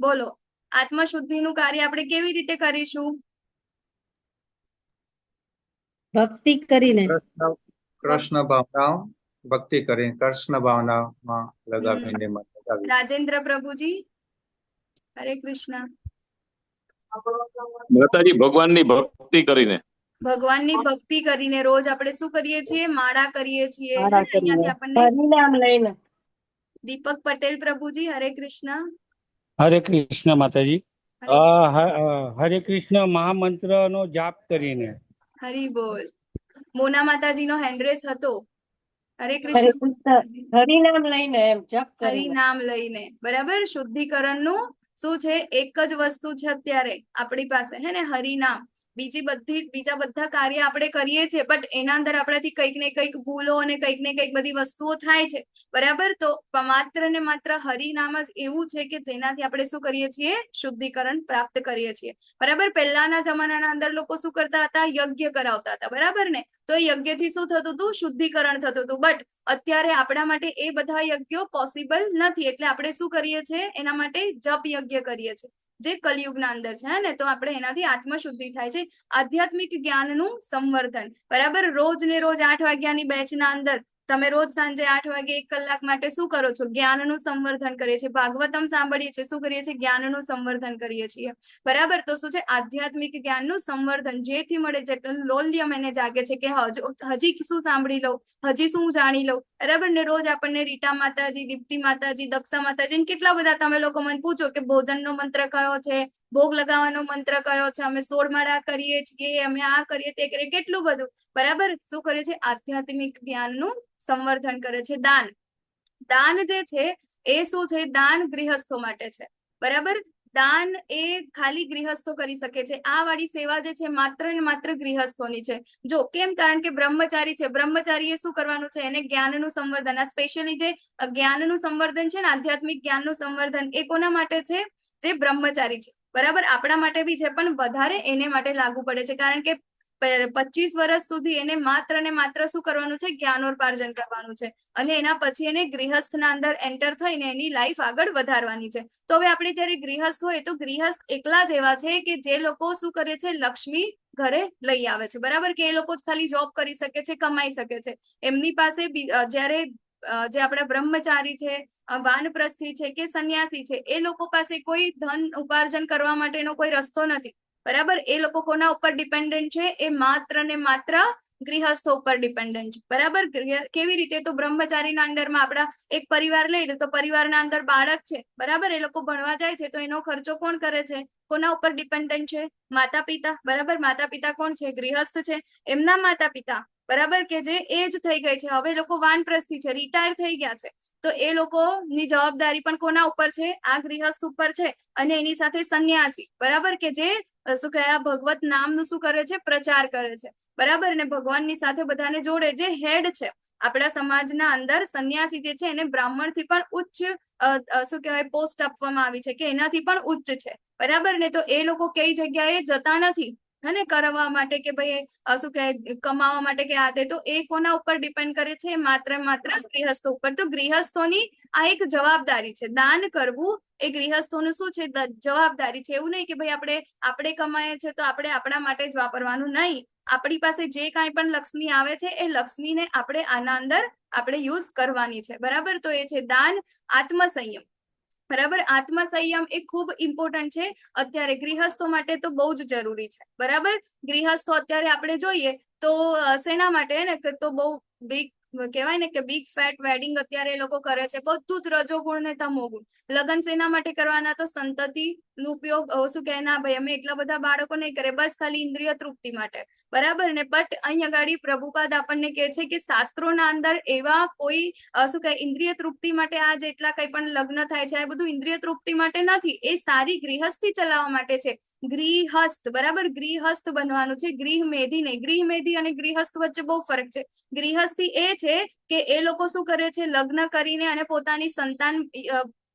Speaker 2: બોલો, આત્મશુદ્ધિનું કાર્ય આપણે કેવી રીતે કરીશું?
Speaker 5: ભક્તિ કરીને.
Speaker 6: કૃષ્ણ ભાવના ભક્તિ કરીને, કૃષ્ણ ભાવનામાં લગાવીને લગાવી.
Speaker 2: રાજેન્દ્ર પ્રભુજી હરે કૃષ્ણ.
Speaker 9: માતાજી ભગવાનની ભક્તિ કરીને.
Speaker 2: ભગવાનની ભક્તિ કરીને રોજ આપણે શું કરીએ છીએ? માળા કરીએ છીએ.
Speaker 5: માળા
Speaker 2: અહીંયાથી આપણને
Speaker 5: હરિનામ લઈને.
Speaker 2: દીપક પટેલ પ્રભુજી હરે કૃષ્ણ.
Speaker 10: હરે કૃષ્ણ માતાજી.
Speaker 2: હરે
Speaker 10: હરે કૃષ્ણ મહામંત્રનો જાપ કરીને.
Speaker 2: હરી બોલ. મોના માતાજીનો હેન્ડરેસ હતો. હરે
Speaker 5: હરે
Speaker 2: કૃષ્ણ.
Speaker 5: કૃષ્ણ હરિનામ લઈને, એમ જપ કરીને.
Speaker 2: હરિનામ લઈને, બરાબર. શુદ્ધિકરણનું શું છે? એક જ વસ્તુ છે અત્યારે આપણી પાસે, હે ને? હરિનામ. બીજા બધા કાર્ય આપણે કરીએ છીએ, બટ એના અંદર આપણાથી કંઈક ને કંઈક ભૂલો અને કંઈક ને કંઈક બધી વસ્તુઓ થાય છે, બરાબર. તો માત્ર ને માત્ર હરિનામ જ એવું છે કે જેનાથી આપણે શું કરીએ છીએ? શુદ્ધિકરણ પ્રાપ્ત કરીએ છીએ, બરાબર. પહેલાના જમાનાના અંદર લોકો શું કરતા હતા? યજ્ઞ કરાવતા હતા, બરાબર ને? તો એ યજ્ઞથી શું થતું હતું? શુદ્ધિકરણ થતું હતું. બટ અત્યારે આપણા માટે એ બધા યજ્ઞો પોસિબલ નથી, એટલે આપણે શું કરીએ છીએ? એના માટે જપ યજ્ઞ કરીએ છીએ, જે કલયુગના અંદર છે, હે ને? તો આપણે એનાથી આત્મશુદ્ધિ થાય છે. આધ્યાત્મિક જ્ઞાનનું સંવર્ધન, બરાબર. રોજ ને રોજ 8 વાગ્યાની બેચના અંદર તમે રોજ સાંજે 8 વાગે 1 કલાક માટે શું કરો છો? જ્ઞાનનું સંવર્ધન કરીએ છીએ, ભાગવતમ સાંભળીએ છીએ. શું કરીએ છીએ? જ્ઞાનનું સંવર્ધન કરીએ છીએ, બરાબર. તો શું છે? આધ્યાત્મિક જ્ઞાનનું સંવર્ધન જેથી મળે જેટલું લોલ્યમ એને જાગે છે કે હજી શું સાંભળી લઉં, હજી શું જાણી લઉં, બરાબર ને? રોજ આપણને રીટા માતાજી, દીપ્તિ માતાજી, દક્ષા માતાજી કેટલા બધા તમે લોકો મને પૂછો કે ભોજનનો મંત્ર કયો છે, ભોગ લગાવવાનો મંત્ર કયો છે, અમે 16 માળા કરીએ છીએ, અમે આ કરીએ તે કરીએ, કેટલું બધું, બરાબર. શું કરે છે? આધ્યાત્મિક જ્ઞાનનું સંવર્ધન કરે છે. દાન જે છે એ શું છે? દાન ગૃહસ્થો માટે છે, બરાબર. દાન એ ખાલી ગૃહસ્થો કરી શકે છે. આ વાળી સેવા જે છે માત્ર ને માત્ર ગૃહસ્થોની છે. જો કેમ? કારણ કે બ્રહ્મચારી છે, બ્રહ્મચારીએ શું કરવાનું છે? એને જ્ઞાનનું સંવર્ધન, આ સ્પેશિયલી જે જ્ઞાનનું સંવર્ધન છે ને, આધ્યાત્મિક જ્ઞાનનું સંવર્ધન, એ કોના માટે છે? જે બ્રહ્મચારી છે, બરાબર. આપણા માટે બી છે, પણ વધારે એને માટે લાગુ પડે છે, કારણ કે 25 વર્ષ સુધી એને માત્ર ને માત્ર શું કરવાનું છે? જ્ઞાનોપાર્જન કરવાનું છે, અને એના પછી એને ગૃહસ્થના અંદર એન્ટર થઈને એની લાઈફ આગળ વધારવાની છે. તો હવે આપણે જયારે ગૃહસ્થ હોય તો ગૃહસ્થ એકલા જ એવા છે કે જે લોકો શું કરે છે? લક્ષ્મી ઘરે લઈ આવે છે, બરાબર. કે એ લોકો જ ખાલી જોબ કરી શકે છે, કમાઈ શકે છે. એમની પાસે જયારે જે આપણા બ્રહ્મચારી છે, વાનપ્રસ્થી છે કે સંન્યાસી છે, એ લોકો પાસે કોઈ ધન ઉપાર્જન કરવા માટેનો કોઈ રસ્તો નથી, બરાબર. એ લોકો કોના ઉપર ડિપેન્ડન્ટ છે? એ માત્ર ને માત્ર ગૃહસ્થો ઉપર ડિપેન્ડન્ટ છે, બરાબર. કેવી રીતે? તો બ્રહ્મચારીના અંડરમાં આપણા એક પરિવાર લઈ લો તો પરિવારના અંદર બાળક છે, બરાબર. એ લોકો ભણવા જાય છે, તો એનો ખર્ચો કોણ કરે છે? કોના ઉપર ડિપેન્ડન્ટ છે? માતા પિતા, બરાબર. માતા પિતા કોણ છે? ગૃહસ્થ છે. એમના માતા પિતા, બરાબર, કે જે એજ થઈ ગઈ છે, હવે લોકો વાનપ્રસ્થી છે, રિટાયર થઈ ગયા છે, તો એ લોકોની જવાબદારી પણ કોના ઉપર છે? આ ગૃહસ્થ ઉપર છે. અને એની સાથે સંન્યાસી, બરાબર, કે જે શું કહે? ભગવત નામનું શું કરે છે? પ્રચાર કરે છે, બરાબર. અને ભગવાનની સાથે બધાને જોડે, જે હેડ છે, આપણા સમાજના અંદર સંન્યાસી જે છે એને બ્રાહ્મણથી પણ ઉચ્ચ શું કહેવાય પોસ્ટ આપવામાં આવી છે કે એનાથી પણ ઉચ્ચ છે, બરાબર ને? તો એ લોકો કઈ જગ્યાએ જતા નથી હને કરવા માટે કે ભાઈ શું કહેવાય કમાવા માટે કે આ તે, તો એ કોના ઉપર ડિપેન્ડ કરે છે? માત્ર ગૃહસ્થો ઉપર. તો ગૃહસ્થોની આ એક જવાબદારી છે, દાન કરવું એ ગૃહસ્થોનું શું છે? જવાબદારી છે. એવું નહીં કે ભાઈ આપણે કમાઈએ છીએ તો આપણે આપણા માટે જ વાપરવાનું, નહીં. આપણી પાસે જે કાંઈ પણ લક્ષ્મી આવે છે એ લક્ષ્મીને આપણે આના અંદર આપણે યુઝ કરવાની છે, બરાબર? તો એ છે દાન, આત્મસંયમ, બરાબર? આત્મસંયમ એ ખૂબ ઇમ્પોર્ટન્ટ છે અત્યારે ગૃહસ્થો માટે, તો બહુ જ જરૂરી છે, બરાબર? ગૃહસ્થો અત્યારે આપણે જોઈએ તો શેના માટે ને તો બહુ બિગ કહેવાય ને કે બિગ ફેટ વેડિંગ અત્યારે એ લોકો કરે છે, બધું જ રજોગુણ ને તમોગુણ. લગ્ન શેના માટે કરવાના? તો સંતતિ નો ઉપયોગ શું કહે ના ભાઈ અમે એટલા બધા બાળકો નહીં કરે, બસ ખાલી ઇન્દ્રિય તૃપ્તિ માટે, બરાબર ને? બટ અહીં આગળ પ્રભુપાદ આપણને કહે છે કે શાસ્ત્રોના અંદર એવા કોઈ શું કહે ઇન્દ્રિય તૃપ્તિ માટે આ જેટલા કંઈ પણ લગ્ન થાય છે એ બધું ઇન્દ્રિય તૃપ્તિ માટે નથી, એ સારી ગૃહસ્થી ચલાવવા માટે છે. ગૃહસ્થ, બરાબર? ગૃહસ્થ બનવાનું છે, ગૃહ મેધી નહીં. ગૃહ મેધી અને ગૃહસ્થ વચ્ચે બહુ ફરક છે. ગૃહસ્થી એ છે કે એ લોકો શું કરે છે? લગ્ન કરીને અને પોતાની સંતાન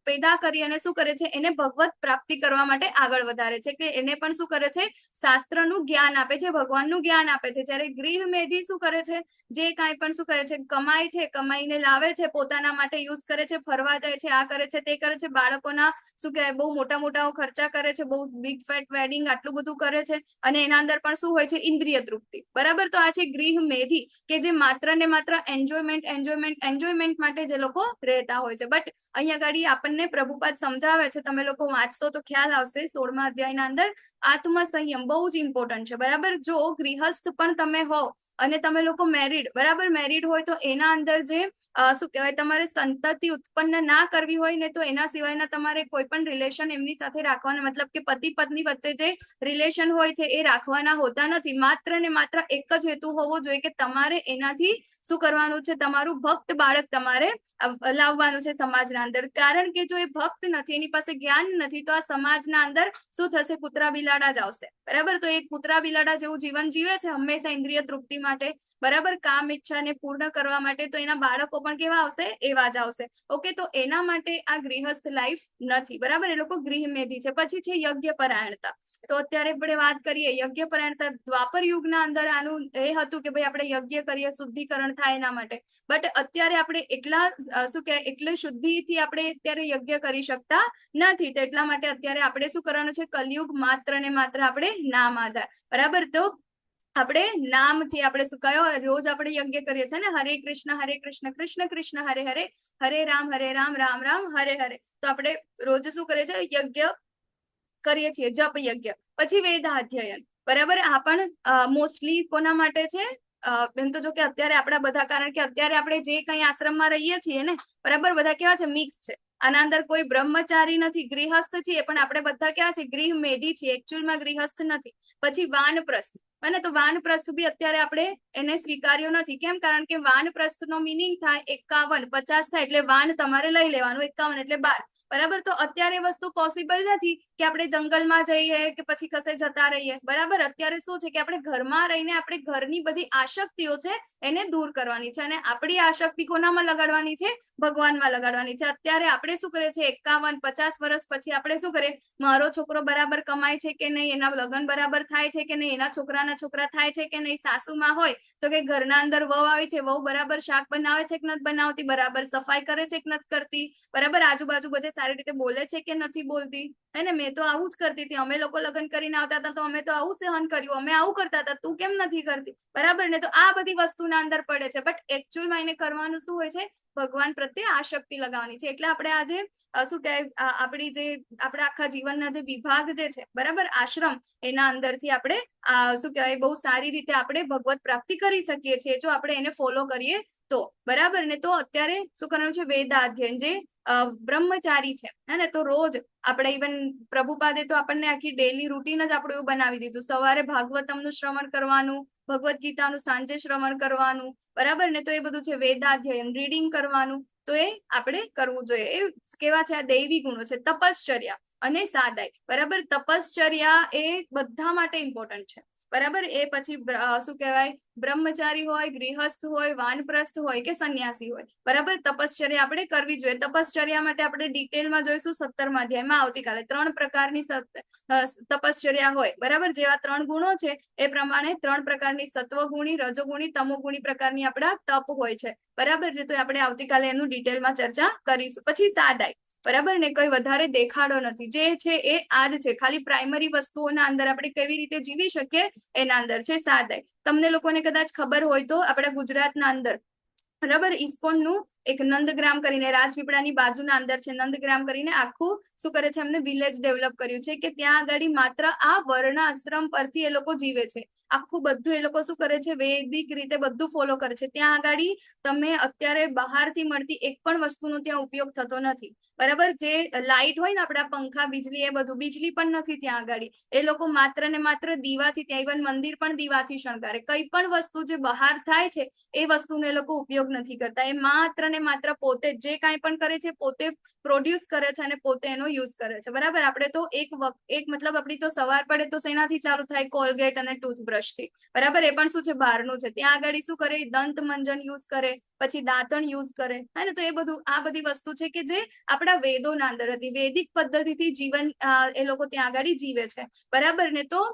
Speaker 2: પેદા કરી અને શું કરે છે? એને ભગવત પ્રાપ્તિ કરવા માટે આગળ વધારે છે, કે એને પણ શું કરે છે? શાસ્ત્રનું જ્ઞાન આપે છે, ભગવાનનું જ્ઞાન આપે છે. જ્યારે ગૃહ મેધી શું કરે છે? જે કાંઈ પણ શું કરે છે? કમાય છે, કમાઈને લાવે છે, પોતાના માટે યુઝ કરે છે, ફરવા જાય છે, આ કરે છે, તે કરે છે, બાળકોના શું કહેવાય બહુ મોટા ખર્ચા કરે છે, બહુ બિગ ફેટ વેડિંગ આટલું બધું કરે છે, અને એના અંદર પણ શું હોય છે? ઇન્દ્રિય તૃપ્તિ, બરાબર? તો આ છે ગૃહ મેધી, કે જે માત્ર ને માત્ર એન્જોયમેન્ટ માટે જે લોકો રહેતા હોય છે. બટ અહીંયા આગળ આપણને પ્રભુપાદ સમજાવે છે, તમે લોકો વાંચશો તો ખ્યાલ આવશે. 16મા અધ્યાયના અંદર આત્મસંયમ બહુ જ ઇમ્પોર્ટન્ટ છે, બરાબર? જો ગૃહસ્થ પણ તમે હો અને તમે લોકો મેરિડ, બરાબર? મેરિડ હોય તો એના અંદર જે શું કહેવાય તમારે સંતતિ ઉત્પન્ન ના કરવી હોય ને, તો એના સિવાયના તમારે કોઈ પણ રિલેશન એમની સાથે રાખવાના, મતલબ કે પતિ પત્ની વચ્ચે જે રિલેશન હોય છે એ રાખવાના હોતા નથી. માત્ર ને માત્ર એક જ હેતુ હોવો જોઈએ કે તમારે એનાથી શું કરવાનું છે? તમારું ભક્ત બાળક તમારે લાવવાનું છે સમાજના અંદર. કારણ કે જો એ ભક્ત નથી, એની પાસે જ્ઞાન નથી, તો આ સમાજના અંદર શું થશે? કૂતરા બિલાડા જ આવશે, બરાબર? તો એ કૂતરા બિલાડા જેવું જીવન જીવે છે હંમેશા ઇન્દ્રિય તૃપ્તિ માટે, બરાબર? કામ ઈચ્છાને પૂર્ણ કરવા માટે, તો એના બાળકો પણ કેવા આવશે? એવા જ આવશે. ઓકે, તો એના માટે આ ગૃહસ્થ લાઈફ નથી, બરાબર? એ લોકો ગૃહ મેધી છે. પછી છે યજ્ઞ પરાયણતા. તો અત્યારે આપણે વાત કરીએ યજ્ઞ પરાયણતા. દ્વાપર યુગના અંદર આનું એ હતું કે ભાઈ આપણે યજ્ઞ કરીએ, શુદ્ધિકરણ થાય એના માટે. બટ અત્યારે આપણે એટલા શું કહેવાય એટલે શુદ્ધિથી આપણે અત્યારે યજ્ઞ કરી શકતા નથી, તો એટલા માટે અત્યારે આપણે શું કરવાનું છે? કલયુગ માત્ર ને માત્ર આપણે નામ આધાર, બરાબર? તો આપણે નામથી આપણે શું કયો રોજ આપણે યજ્ઞ કરીએ છીએ ને, હરે કૃષ્ણ કૃષ્ણ કૃષ્ણ હરે હરે, હરે રામ રામ રામ હરે હરે. તો આપણે રોજ શું કરીએ છીએ? યજ્ઞ કરીએ છીએ, જપ યજ્ઞ. પછી વેદાધ્યયન, બરાબર? આ પણ મોસ્ટલી કોના માટે છે? એમ તો જો કે અત્યારે આપણા બધા, કારણ કે અત્યારે આપણે જે કઈ આશ્રમમાં રહીએ છીએ ને, બરાબર, બધા કેવા છે? મિક્સ છે. આના અંદર કોઈ બ્રહ્મચારી નથી, ગૃહસ્થ છીએ, પણ આપણે બધા કેવા છે? ગૃહ મેધી છીએ, એકચ્યુઅલમાં ગૃહસ્થ નથી. પછી વાનપ્રસ્થ, અને તો વાનપ્રસ્થ બી અત્યારે આપણે એને સ્વીકાર્યો નથી. કેમ? કારણ કે વાનપ્રસ્થ નો મિનિંગ થાય 51, 50 થાય એટલે વાન તમારે લઈ લેવાનું, 51 એટલે 12, બરાબર? તો અત્યારે વસ્તુ પોસિબલ નથી કે આપણે જંગલમાં જઈએ કે પછી કશે જતા રહીએ, બરાબર? અત્યારે શું છે કે આપણે ઘરમાં રહીને આપણે ઘરની બધી આસક્તિઓ છે એને દૂર કરવાની છે, અને આપણી આસક્તિ કોનામાં લગાડવાની છે? ભગવાનમાં લગાડવાની છે. અત્યારે આપણે શું કરીએ છીએ? 51, 50 વર્ષ પછી આપણે શું કરીએ? મારો છોકરો બરાબર કમાય છે કે નહીં, એના લગ્ન બરાબર થાય છે કે નહીં, એના છોકરાના છોકરા થાય છે કે નહીં, સાસુમાં હોય તો કે ઘરના અંદર વહુ આવી છે, વહુ બરાબર શાક બનાવે છે કે નથી બનાવતી, બરાબર સફાઈ કરે છે કે નથી કરતી, બરાબર આજુબાજુ બધે સારી રીતે બોલે છે કે નથી બોલતી, હે ને? મેં તો આવું જ કરતી હતી, અમે લોકો લગ્ન કરીને આવતા હતા તો અમે તો આવું સહન કર્યું, અમે આવું કરતા હતા, તું કેમ નથી કરતી, બરાબર ને? તો આ બધી વસ્તુના અંદર પડે છે. બટ એકચ્યુઅલમાં એને કરવાનું શું હોય છે? ભગવાન પ્રત્યે આસક્તિ લગાવવાની છે. એટલે આપણે આજે શું કહેવાય આપણી જે આપણા આખા જીવનના જે વિભાગ જે છે, બરાબર, આશ્રમ, એના અંદરથી આપણે શું કહેવાય બહુ સારી રીતે આપણે ભગવત પ્રાપ્તિ કરી શકીએ છીએ જો આપણે એને ફોલો કરીએ તો, બરાબર ને? તો અત્યારે શું કરવાનું છે? વેદાધ્યયન, જે બ્રહ્મચારી છે, હે ને? તો રોજ આપણે ઇવન પ્રભુપાદે તો આપણને આખી ડેલી રૂટીન જ આપણું એવું બનાવી દીધું. સવારે ભાગવતમનું શ્રવણ કરવાનું, ભગવદ્ ગીતાનું સાંજે શ્રવણ કરવાનું, બરાબર ને? તો એ બધું છે વેદાધ્યયન, રીડિંગ કરવાનું, તો એ આપણે કરવું જોઈએ. એ કેવા છે? આ દૈવી ગુણો છે. તપશ્ચર્યા અને સાદાઈ, બરાબર? તપશ્ચર્યા એ બધા માટે ઇમ્પોર્ટન્ટ છે. બરાબર. એ પછી શું કહેવાય, બ્રહ્મચારી હોય, ગૃહસ્થ હોય, વાનપ્રસ્થ હોય કે સંન્યાસી હોય. બરાબર. તપશ્ચર્યા આપણે કરવી જોઈએ. તપશ્ચર્યા માટે આપણે ડિટેલમાં જોઈશું 17મા અધ્યાયમાં આવતીકાલે. 3 પ્રકારની તપશ્ચર્યા હોય. બરાબર. જેવા 3 ગુણો છે એ પ્રમાણે 3 પ્રકારની સત્વગુણી, રજોગુણી, તમોગુણી પ્રકારની આપણા તપ હોય છે. બરાબર. તો આપણે આવતીકાલે એનું ડિટેલમાં ચર્ચા કરીશું. પછી સાદાઈ. બરાબર ને, કોઈ વધારે દેખાડો નથી. જે છે એ આ જ છે. ખાલી પ્રાઇમરી વસ્તુઓના અંદર આપણે કેવી રીતે જીવી શકીએ એના અંદર છે સાદાઈ. તમને લોકોને કદાચ ખબર હોય તો આપણા ગુજરાતના અંદર બરાબર ઇસ્કોનનું એક નંદગ્રામ કરીને રાજપીપળાની બાજુના અંદર છે. નંદગ્રામ કરીને આખું શું કરે છે, એમને વિલેજ ડેવલપ કર્યું છે કે ત્યાં આગળ માત્ર આ વર્ણ આશ્રમ પરથી એ લોકો જીવે છે. આખું બધું એ લોકો શું કરે છે, વૈદિક રીતે બધું ફોલો કરે છે. ત્યાં આગળ તમે અત્યારે બહારથી મળતી એક પણ વસ્તુનો ત્યાં ઉપયોગ થતો નથી. બરાબર. જે લાઇટ હોય ને આપણા પંખા, બીજલી, એ બધું બીજલી પણ નથી ત્યાં આગળ. એ લોકો માત્ર ને માત્ર દીવાથી, ત્યાં ઇવન મંદિર પણ દીવાથી શણગારે. કઈ પણ વસ્તુ જે બહાર થાય છે એ વસ્તુનો એ લોકો ઉપયોગ નથી કરતા. એ માત્ર ને માત્ર પોતે જે કાંઈ પણ કરે છે પોતે પ્રોડ્યુસ કરે છે અને પોતે એનો યુઝ કરે છે. બરાબર. આપણે તો એક મતલબ આપણી તો સવાર પડે તો શેનાથી ચાલુ થાય, કોલગેટ અને ટૂથબ્રશથી. બરાબર. એ પણ શું છે, બહારનું છે. ત્યાં આગળ શું કરે, દંત મંજન યુઝ કરે, પછી દાંતણ યુઝ કરે. હે ને. તો એ બધું આ બધી વસ્તુ છે કે જે આપણા વેદોના અંદર હતી. વૈદિક પદ્ધતિથી જીવન એ લોકો ત્યાં આગળ જીવે છે. બરાબર ને. તો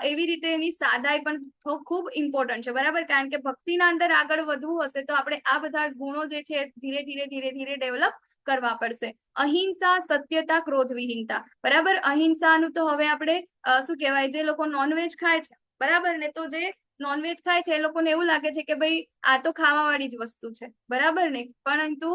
Speaker 2: એવી રીતે એની સાદાઈ પણ ખૂબ ઇમ્પોર્ટન્ટ છે. બરાબર. કારણ કે ભક્તિના અંદર આગળ વધવું હશે તો આપણે આ બધા ગુણો જે છે ધીરે ધીરે ડેવલપ કરવા પડશે. અહિંસા, સત્યતા, ક્રોધ વિહીનતા. બરાબર. અહિંસાનું તો હવે આપણે શું કહેવાય, જે લોકો નોનવેજ ખાય છે, બરાબર ને, તો જે નોનવેજ ખાય છે એ લોકોને એવું લાગે છે કે ભાઈ આ તો ખાવા વાળી જ વસ્તુ છે. બરાબર ને. પરંતુ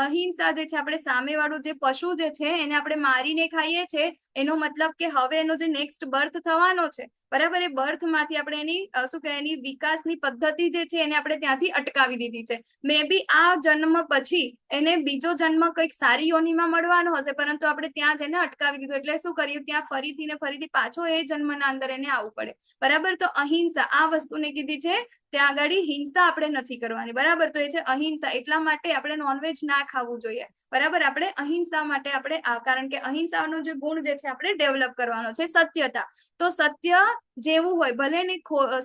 Speaker 2: અહિંસા જે છે, આપણે સામેવાળું જે પશુ જે છે એને આપણે મારીને ખાઈએ છીએ, એનો મતલબ કે હવે એનો જે નેક્સ્ટ બર્થ થવાનો છે, બરાબર, એ બર્થ માંથી આપણે એની શું કહેવાય, એની વિકાસની પદ્ધતિ જે છે એને આપણે ત્યાંથી અટકાવી દીધી છે. મે બી આ જન્મ પછી એને બીજો જન્મ કંઈક સારી યોનિમાં મળવાનો હશે, પરંતુ આપણે ત્યાં જ એને અટકાવી દીધું. એટલે શું કર્યું, ત્યાં ફરીથી ને ફરીથી પાછો એ જન્મના અંદર એને આવવું પડે. બરાબર. તો અહિંસા આ વસ્તુને કીધી છે, ત્યાં આગળ હિંસા આપણે નથી કરવાની. બરાબર. તો એ છે અહિંસા. એટલા માટે આપણે નોનવેજ ના ખાવું જોઈએ. બરાબર. આપણે અહિંસા માટે આપણે કારણ કે અહિંસાનો જે ગુણ જે છે આપણે ડેવલપ કરવાનો છે. સત્યતા. તો સત્ય જેવું હોય, ભલે ને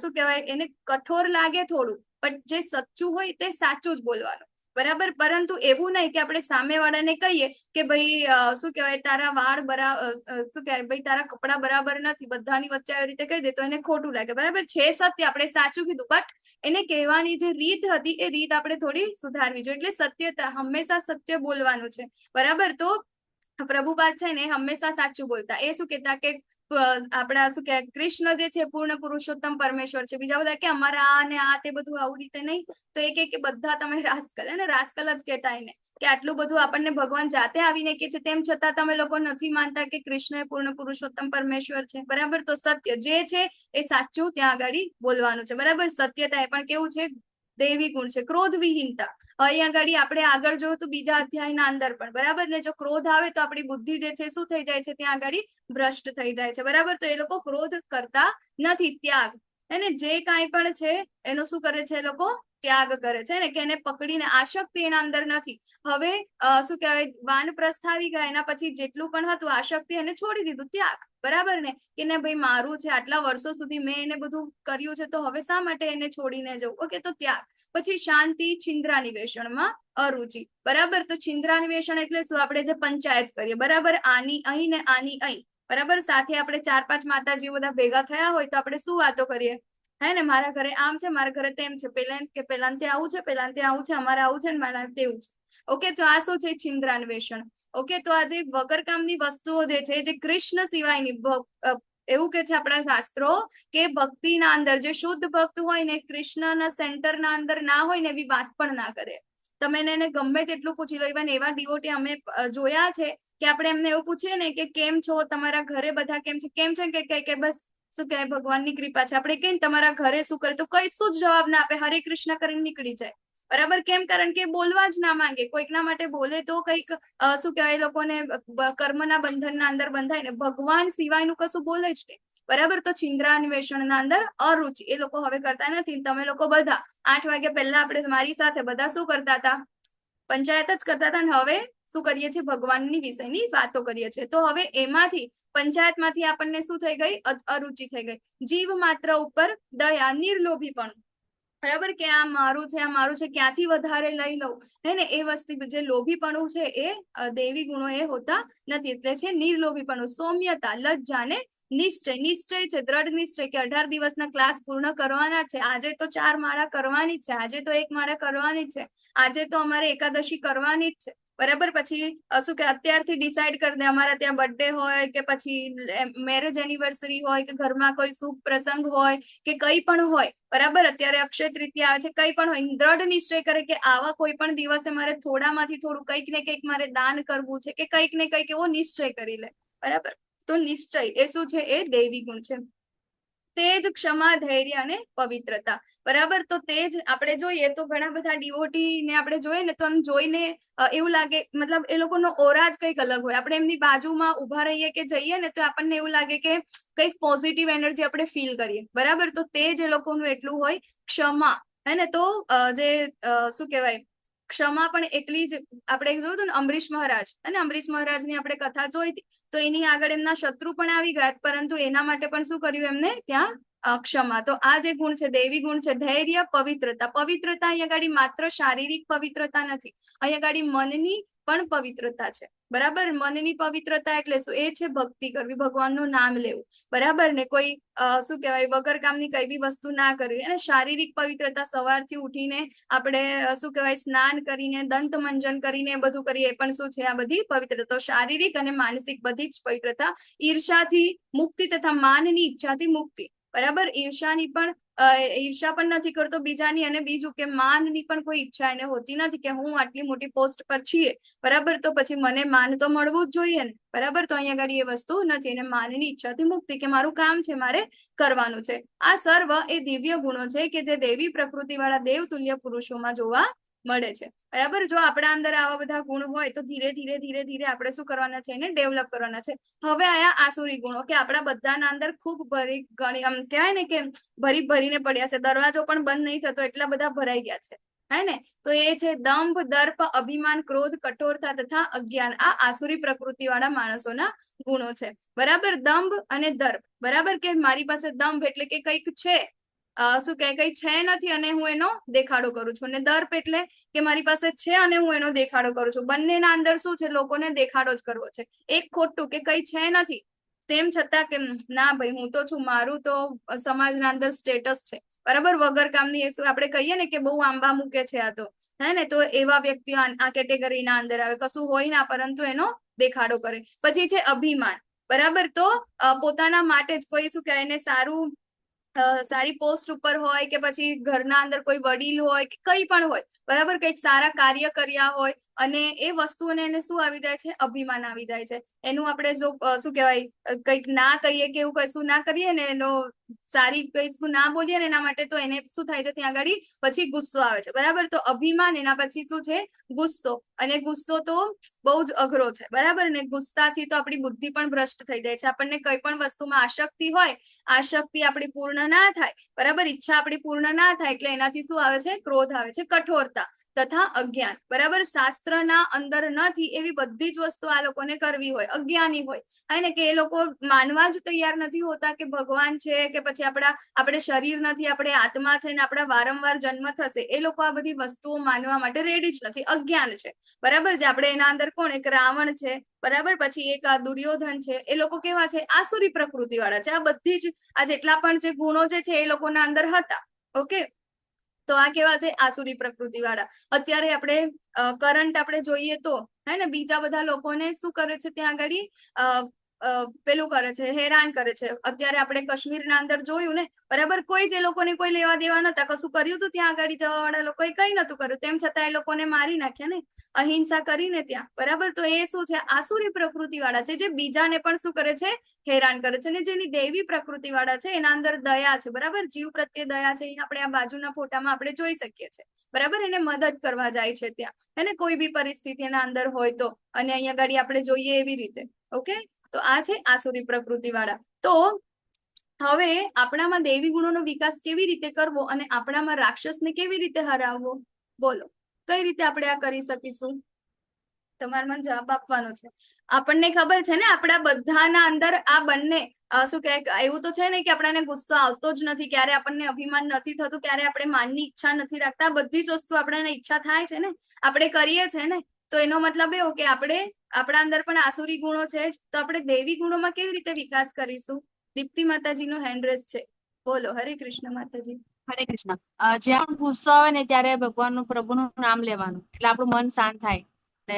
Speaker 2: શું કહેવાય, એને કઠોર લાગે થોડું, પણ જે સચ્ચું હોય તે સાચું જ બોલવાનું. બરાબર. પરંતુ એવું નહીં કે આપણે સામેવાળાને કહીએ કે ભાઈ શું કહેવાય, તારા વાળ બરાબર, શું કહેવાય, ભાઈ તારા કપડા બરાબર નથી, બધાની વચ્ચે આવી રીતે કહી દે તો એને ખોટું લાગે. બરાબર. છે સત્ય, આપણે સાચું કીધું, બટ એને કહેવાની જે રીત હતી એ રીત આપણે થોડી સુધારવી જોઈએ. એટલે સત્યતા, હંમેશા સત્ય બોલવાનું છે. બરાબર. તો પ્રભુપાદ છે ને હંમેશા સાચું બોલતા. એ શું કહેતા કે આપણા શું કહેવાય, કૃષ્ણ જે છે પૂર્ણ પુરુષોત્તમ પરમેશ્વર છે. બીજા બધા કે અમારા આ ને આ તે બધું આવું રીતે નહીં. તો એ કે બધા તમે રાસ્કલ, ને રાસ્કલ જ કહેતા એને, કે આટલું બધું આપણને ભગવાન જાતે આવીને કે છે, તેમ છતાં તમે લોકો નથી માનતા કે કૃષ્ણ એ પૂર્ણ પુરુષોત્તમ પરમેશ્વર છે. બરાબર. તો સત્ય જે છે એ સાચું ત્યાં આગળ બોલવાનું છે. બરાબર. સત્યતા એ પણ કેવું છે, દૈવી ગુણ છે. ક્રોધ વિહીનતા. અહીંયા આગળ આપણે આગળ જોયું તો બીજા અધ્યાયના અંદર પણ, બરાબર ને, જો ક્રોધ આવે તો આપણી બુદ્ધિ જે છે શું થઈ જાય છે, ત્યાં આગળ ભ્રષ્ટ થઈ જાય છે. બરાબર. તો એ લોકો ક્રોધ કરતા નથી. ત્યાગ, એને જે કાંઈ પણ છે એનો શું કરે છે, એ લોકો ત્યાગ કરે છે ને, કે એને પકડીને આશક્તિ એના અંદર નથી. હવે શું કહેવાય, વાનપ્રસ્થ આવી ગયા, એના પછી જેટલું પણ હતું આશક્તિ એને છોડી દીધું. ત્યાગ. બરાબર ને, કે ને ભાઈ મારું છે, આટલા વર્ષો સુધી મેં એને બધું કર્યું છે, તો હવે શા માટે એને છોડીને જવું. ઓકે. તો ત્યાગ. પછી શાંતિ, છિદ્રાન્વેષણમાં અરુચિ. બરાબર. તો છિદ્રાન્વેષણ એટલે શું, આપણે જે પંચાયત કરીએ, બરાબર, આની અહીં ને આની અહીં. બરાબર. સાથે આપણે 4-5 માતાજીઓ બધા ભેગા થયા હોય તો આપણે શું વાતો કરીએ, હે ને, મારા ઘરે આમ છે, મારા ઘરે તેમ છે, પેલા કે પેલા ત્યાં આવું છે, પેલા ત્યાં આવું છે, અમારે આવું છે ને મારા તેવું છે. ઓકે. તો આ શું છે, છિદ્રાન્વેષણ. ઓકે. તો આ જે વગર કામની વસ્તુઓ જે છે, જે કૃષ્ણ સિવાયની, એવું કે છે આપણા શાસ્ત્રો કે ભક્તિના અંદર જે શુદ્ધ ભક્ત હોય ને, કૃષ્ણના સેન્ટરના અંદર ના હોય ને એવી વાત પણ ના કરે. તમે એને ગમે તેટલું પૂછી લો. ઇવન એવા ડિવોટી અમે જોયા છે કે આપણે એમને એવું પૂછીએ ને કે કેમ છો, તમારા ઘરે બધા કેમ છે, કે બસ શું કહેવાય, ભગવાનની કૃપા છે. આપણે કહીએ તમારા ઘરે શું કરે તો કઈ શું જ જવાબ ના આપે, હરે કૃષ્ણ કરીને નીકળી જાય. બરાબર. કેમ? કારણ કે બોલવા જ ના માંગે. કોઈકના માટે બોલે તો કઈક શું કહેવાય, લોકોને કર્મના બંધનના અંદર બંધાય ને, ભગવાન સિવાયનું કશું બોલે જ નહીં. બરાબર. તો છિદ્રાન્વેષણના અંદર અરુચિ એ લોકો હવે કરતા નથી. તમે લોકો બધા 8 વાગ્યા પહેલા આપણે મારી સાથે બધા શું કરતા હતા, પંચાયત જ કરતા હતા. ને હવે શું કરીએ છીએ, ભગવાનની વિષયની વાતો કરીએ છીએ. તો હવે એમાંથી પંચાયતમાંથી આપણને શું થઈ ગઈ, અરુચિ થઈ ગઈ. જીવ માત્ર ઉપર દયા, નિર્લોભીપણું, બરાબર, કે આ મારું છે, આ મારું છે, ક્યાંથી વધારે લઈ લઉં, હે ને, એ વસ્તુ જે લોભીપણું છે એ દૈવી ગુણો એ હોતા નથી. એટલે છે નિર્લોભીપણું. સૌમ્યતા, લજ્જા ને નિશ્ચય. નિશ્ચય છે, દ્રઢ નિશ્ચય કે 18 દિવસના ક્લાસ પૂર્ણ કરવાના છે. આજે તો 4 માળા કરવાની જ છે, આજે તો 1 માળા કરવાની જ છે, આજે તો અમારે એકાદશી કરવાની જ છે, બરાબર. પછી શું કે અત્યારથી ડિસાઈડ કરી દે, અમારા ત્યાં બર્થડે હોય કે પછી મેરેજ એનિવર્સરી હોય કે ઘરમાં કોઈ શુભ પ્રસંગ હોય કે કઈ પણ હોય, બરાબર. અત્યારે અક્ષય તૃતીયા આવે છે, કઈ પણ હોય, દ્રઢ નિશ્ચય કરે કે આવા કોઈ પણ દિવસે મારે થોડામાંથી થોડું કંઈક ને કંઈક મારે દાન કરવું છે કે કંઈક ને કંઈક એવો નિશ્ચય કરી લે, બરાબર. તો નિશ્ચય એ શું છે, એ દૈવી ગુણ છે. તેજ, ક્ષમા, ધૈર્ય અને પવિત્રતા, બરાબર. તો તેજ આપણે જોઈએ તો ઘણા બધા ડિવોટી ને આપણે જોઈએ ને તો આમ જોઈને એવું લાગે, મતલબ એ લોકોનો ઓરા જ કંઈક અલગ હોય. આપણે એમની બાજુમાં ઉભા રહીએ કે જઈએ ને તો આપણને એવું લાગે કે કંઈક પોઝિટિવ એનર્જી આપણે ફીલ કરીએ, બરાબર. તો તેજ એ લોકોનું એટલું હોય. ક્ષમા, હે ને, તો જે શું કહેવાય, ક્ષમા પણ એટલી જ. આપણે જોયું હતું ને અંબરીશ મહારાજ, અને અંબરીશ મહારાજની આપણે કથા જોઈ હતી, તો એની આગળ એમના શત્રુ પણ આવી ગયા, પરંતુ એના માટે પણ શું કર્યું એમને ત્યાં, ક્ષમા. તો આ જે ગુણ છે, દૈવી ગુણ છે. ધૈર્ય, પવિત્રતા. પવિત્રતા અહીંયા ગાડી માત્ર શારીરિક પવિત્રતા નથી, અહીંયા ગાડી મનની પણ પવિત્રતા છે, બરાબર. મનની પવિત્રતા એટલે શું, એ છે ભક્તિ કરવી, ભગવાનનું નામ લેવું, બરાબર ને. કોઈ શું કહેવાય, વગર કામની કઈ બી વસ્તુ ના કરવી. અને શારીરિક પવિત્રતા, સવારથી ઉઠીને આપણે શું કહેવાય, સ્નાન કરીને દંત મંજન કરીને બધું કરીએ, એ પણ શું છે, આ બધી પવિત્રતા. તો શારીરિક અને માનસિક બધી જ પવિત્રતા. ઈર્ષાથી મુક્તિ તથા માનની ઈચ્છાથી મુક્તિ, બરાબર. ઈર્ષાની પણ ઈર્ષા પણ નથી કરતો બીજાની, અને બીજું કે માનની પણ કોઈ ઈચ્છા એને હોતી નથી કે હું આટલી મોટી પોસ્ટ પર છીએ, બરાબર, તો પછી મને માન તો મળવું જ જોઈએ ને, બરાબર. તો અહીંયા આગળ એ વસ્તુ નથી. એને માનની ઈચ્છાથી મુક્તિ, કે મારું કામ છે, મારે કરવાનું છે. આ સર્વ એ દિવ્ય ગુણો છે કે જે દેવી પ્રકૃતિ વાળા દેવતુલ્ય પુરુષોમાં જોવા મળે છે, બરાબર. જો આપણા અંદર આવા બધા ગુણ હોય તો ધીરે ધીરે ધીરે ધીરે આપણે શું કરવાના છે, એને ડેવલપ કરવાના છે. હવે આયા આસુરી ગુણો, કે આપણા બધાના અંદર ખૂબ ઘણી આમ કહેવાય ને કે ભરીને પડ્યા છે, દરવાજો પણ બંધ નહીં થતો, એટલા બધા ભરાઈ ગયા છે, હે ને. તો એ છે દંભ, દર્પ, અભિમાન, ક્રોધ, કઠોરતા તથા અજ્ઞાન. આ આસુરી પ્રકૃતિ વાળા માણસોના ગુણો છે, બરાબર. દંભ અને દર્પ, બરાબર, કે મારી પાસે દંભ એટલે કે કંઈક છે, શું કે કઈ છે નથી અને હું એનો દેખાડો કરું છું. અને દર્પ એટલે કે મારી પાસે છે અને હું એનો દેખાડો કરું છું. બંનેના અંદર શું છે, લોકોને દેખાડો જ કરવો છે. એક ખોટું કે કઈ છે નથી, તેમ છતાં કે ના ભાઈ હું તો છું, મારું તો સમાજના અંદર સ્ટેટસ છે, બરાબર. વગર કામની આપણે કહીએ ને કે બહુ આંબા મૂકે છે આ તો, હે ને. તો એવા વ્યક્તિઓ આ કેટેગરીના અંદર આવે, કશું હોય ના પરંતુ એનો દેખાડો કરે. પછી છે અભિમાન, બરાબર. તો પોતાના માટે જ કોઈ શું કહેવાય, એને સારી પોસ્ટ ઉપર હોય કે પછી ઘરના અંદર કોઈ વડીલ હોય કે કઈ પણ હોય, બરાબર, કંઈક સારા કાર્ય કર્યા હોય અને એ વસ્તુને એને શું આવી જાય છે, અભિમાન આવી જાય છે. એનું આપણે જો શું કહેવાય, કંઈક ના કહીએ કે એવું કશું ના કરીએ ને, એનો સારી કઈ ના બોલીએ ને, એના માટે તો એને શું થાય છે, ત્યાં આગળ પછી ગુસ્સો આવે છે, બરાબર. તો અભિમાન, એના પછી શું છે, ગુસ્સો. અને ગુસ્સો તો બહુ જ અઘરો છે, બરાબર ને. ગુસ્સાથી તો આપણી બુદ્ધિ પણ ભ્રષ્ટ થઈ જાય છે. આપણને કઈ પણ વસ્તુમાં આસક્તિ હોય, આસક્તિ આપણી પૂર્ણ ના થાય, બરાબર, ઈચ્છા આપણી પૂર્ણ ના થાય, એટલે એનાથી શું આવે છે, ક્રોધ આવે છે. કઠોરતા તથા અજ્ઞાન, બરાબર. શાસ્ત્રના અંદર નથી એવી બધી જ વસ્તુ આ લોકોને કરવી હોય, અજ્ઞાની હોય, હે ને, કે એ લોકો માનવા જ તૈયાર નથી હોતા કે ભગવાન છે, કે પછી આપણે શરીર નથી, આપણે આત્મા છે ને આપણા વારંવાર જન્મ થશે. એ લોકો આ બધી વસ્તુઓ માનવા માટે રેડી જ નથી, અજ્ઞાન છે, બરાબર. જે આપણે એના અંદર કોણ, એક રાવણ છે, બરાબર, પછી એક આ દુર્યોધન છે, એ લોકો કેવા છે, આસુરી પ્રકૃતિ વાળા છે. આ બધી જ આ જેટલા પણ જે ગુણો જે છે એ લોકોના અંદર હતા, ઓકે. તો આ કેવા છે, આસુરી પ્રકૃતિ વાળા. અત્યારે આપણે કરંટ આપણે જોઈએ તો, હે ને, બીજા બધા લોકોને શું કરે છે, ત્યાં આગળ પેલું કરે છે, હેરાન કરે છે. અત્યારે આપણે કાશ્મીરના અંદર જોયું ને, બરાબર, કોઈ જે લોકોને કોઈ લેવા દેવા નતા, કશું કર્યું હતું ત્યાં આગળ જવા વાળા લોકોએ કઈ નતું કર્યું, તેમ છતાં એ લોકોને મારી નાખ્યા ને, અહિંસા કરીને ત્યાં, બરાબર. તો એ શું છે, આસુરી પ્રકૃતિ વાળા છે, જે બીજાને પણ શું કરે છે, હેરાન કરે છે. અને જેની દેવી પ્રકૃતિ વાળા છે, એના અંદર દયા છે, બરાબર, જીવ પ્રત્યે દયા છે. આપણે આ બાજુના ફોટામાં આપણે જોઈ શકીએ છીએ, બરાબર. એને મદદ કરવા જાય છે ત્યાં, એને કોઈ બી પરિસ્થિતિ એના અંદર હોય તો. અને અહીંયા ગાડી આપણે જોઈએ એવી રીતે, ઓકે. તો આ છે આસુરી પ્રકૃતિ વાળા. તો હવે આપણામાં દેવી ગુણોનો વિકાસ કેવી રીતે કરવો અને આપણામાં રાક્ષસને કેવી રીતે હરાવવો, બોલો, કઈ રીતે આપણે આ કરી શકીશું? તમારે મને જવાબ આપવાનો છે. આપણને ખબર છે ને આપણા બધાના અંદર આ બંને શું કહે, એવું તો છે ને કે આપણને ગુસ્સો આવતો જ નથી, ક્યારે આપણને અભિમાન નથી થતું, ક્યારે આપણે માનની ઈચ્છા નથી રાખતા. આ બધી જ વસ્તુ આપણને ઈચ્છા થાય છે ને, આપણે કરીએ છે ને. તો એનો મતલબ એવો કે આપણે આપણા અંદર પણ આસુરી ગુણો છે જ, તો આપણે દૈવી ગુણોમાં કેવી રીતે વિકાસ કરીશું? દીપ્તિ માતાજીનો હેન્ડ રેસ છે, બોલો. હરે કૃષ્ણ માતાજી.
Speaker 11: હરે કૃષ્ણ. જ્યાં ગુસ્સો આવે ને ત્યારે ભગવાનનું પ્રભુનું નામ લેવાનું, એટલે આપણું મન શાંત થાય. એટલે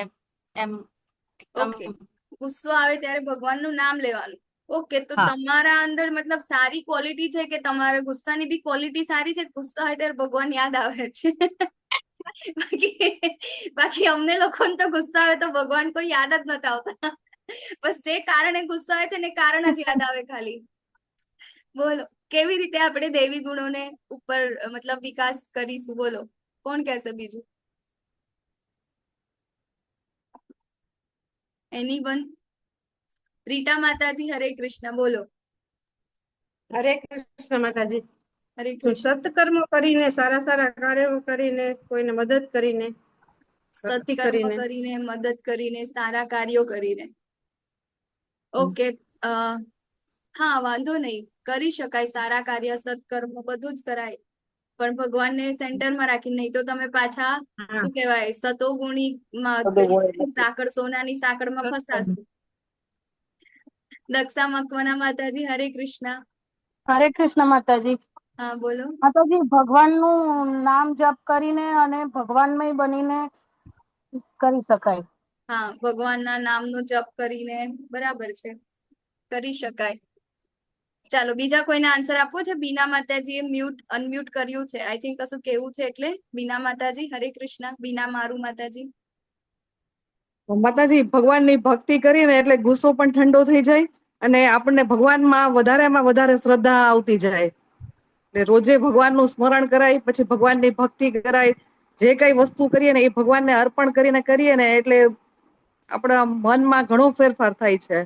Speaker 11: એમ
Speaker 2: ઓકે, ગુસ્સો આવે ત્યારે ભગવાનનું નામ લેવાનું. ઓકે, તો
Speaker 11: હા.
Speaker 2: તમારા અંદર મતલબ સારી ક્વોલિટી છે કે તમારા ગુસ્સાની બી ક્વોલિટી સારી છે? ગુસ્સો આવે ત્યારે ભગવાન યાદ આવે છે. બાકી અમને લોકોને તો ગુસ્સો આવે તો ભગવાન કોઈ યાદ જ નથી આવતા. બસ જે કારણે ગુસ્સો આવે છે ને કારણ જ યાદ આવે ખાલી. બોલો, કેવી રીતે આપણે દૈવી ગુણોને ઉપર મતલબ વિકાસ કરીશું? બોલો, કોણ કહેશે બીજું? એનીવન? રીટા માતાજી, હરે કૃષ્ણ, બોલો.
Speaker 5: હરે કૃષ્ણ માતાજી.
Speaker 2: હરે કૃષ્ણ.
Speaker 5: સત્કર્મો કરીને, સારા સારા કાર્યો કરીને, કોઈને મદદ કરીને, ભક્તિ
Speaker 2: સત્કર્મ
Speaker 5: કરીને.
Speaker 2: કરીને, મદદ કરીને, સારા કાર્યો કરીને. ઓકે, હા, વાંધો નહીં, કરી શકાય સારા કાર્ય, સત્કર્મ બધું જ કરાય, પણ ભગવાનને સેન્ટરમાં રાખીને. નહીં તો તમે પાછા શું કહેવાય સતોગુણી સાકળ, સોનાની સાંકળમાં ફસાશો. દક્ષા મકવાના માતાજી, હરે કૃષ્ણ.
Speaker 7: હરે કૃષ્ણ માતાજી.
Speaker 2: હા, બોલો.
Speaker 7: માતાજી, ભગવાનનું નામ જપ કરીને અને ભગવાનમય બનીને કરી શકાય.
Speaker 2: હા, ભગવાનના નામનો જપ કરીને, બરાબર છે, કરી શકાય. ચાલો, બીજા કોઈને આન્સર આપવો છે? બીના માતાજીએ અનમ્યુટ કર્યું છે, આઈ થિંક કશું કેવું છે એટલે. બીના માતાજી, હરે કૃષ્ણ. બીના મારું માતાજી.
Speaker 12: માતાજી, ભગવાનની ભક્તિ કરીને એટલે ગુસ્સો પણ ઠંડો થઈ જાય અને આપણને ભગવાનમાં વધારે શ્રદ્ધા આવતી જાય. એટલે રોજે ભગવાનનું સ્મરણ કરાય, પછી ભગવાનની ભક્તિ કરાય. જે કઈ વસ્તુ કરીએ ને એ ભગવાનને અર્પણ કરીને કરીએ ને એટલે આપણા મનમાં ઘણો ફેરફાર થાય છે.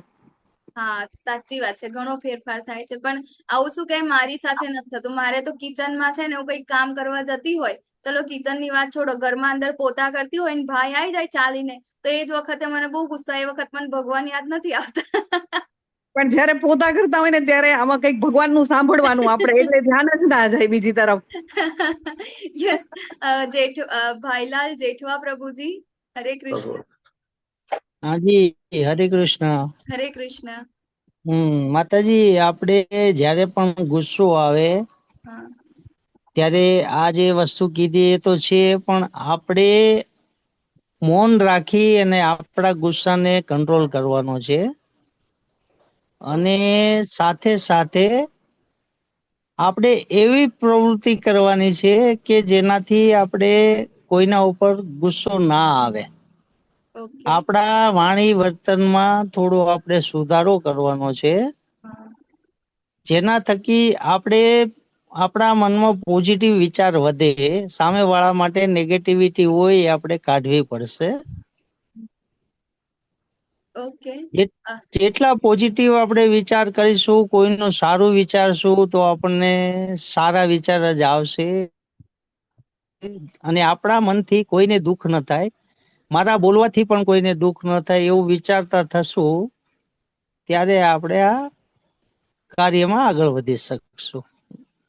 Speaker 2: હા, સાચી વાત છે, ઘણો ફેરફાર થાય છે. પણ આવું શું કે મારી સાથે નથી થતું. મારે તો કિચનમાં છે ને હું કઈક કામ કરવા જતી હોય, ચલો કિચનની વાત છોડો, ઘરમાં અંદર પોતા કરતી હોય ને ભાઈ આવી જાય ચાલીને, તો એ જ વખતે મને બહુ ગુસ્સો, એ વખત મને ભગવાન યાદ નથી આવતા.
Speaker 12: પણ જયારે પોતા કરતા હોય ને ત્યારે આમાં કઈક ભગવાનનું સાંભળવાનું આપણે, એટલે ધ્યાન જ ના જાય બીજી તરફ.
Speaker 2: યસ. ભાઈલાલ જેઠવા પ્રભુજી, હરે કૃષ્ણ.
Speaker 13: હાજી, હરે કૃષ્ણ.
Speaker 2: હરે કૃષ્ણ.
Speaker 13: માતાજી, આપણે જયારે પણ ગુસ્સો આવે
Speaker 2: હા,
Speaker 13: ત્યારે આ જે વસ્તુ કીધી એ તો છે, પણ આપણે મૌન રાખી અને આપણા ગુસ્સાને કંટ્રોલ કરવાનો છે. અને સાથે સાથે આપણે એવી પ્રવૃત્તિ કરવાની છે કે જેનાથી આપણે કોઈના ઉપર ગુસ્સો ના આવે.
Speaker 2: ઓકે.
Speaker 13: આપણા વાણી વર્તનમાં થોડો આપણે સુધારો કરવાનો છે, જેના થકી આપણે આપણા મનમાં પોઝિટિવ વિચાર વધે, સામેવાળા માટે નેગેટિવિટી હોય એ આપણે કાઢવી પડશે.
Speaker 2: ઓકે.
Speaker 13: જેટલા પોઝિટિવ આપણે વિચાર કરીશું, કોઈનું સારું વિચારશું, તો આપણને સારા વિચાર જ આવશે અને આપણા મનથી કોઈને દુઃખ ન થાય, મારા બોલવાથી પણ કોઈને દુઃખ ન થાય એવું વિચારતા થશું, ત્યારે આપણે આ કાર્યમાં આગળ વધી શકશું.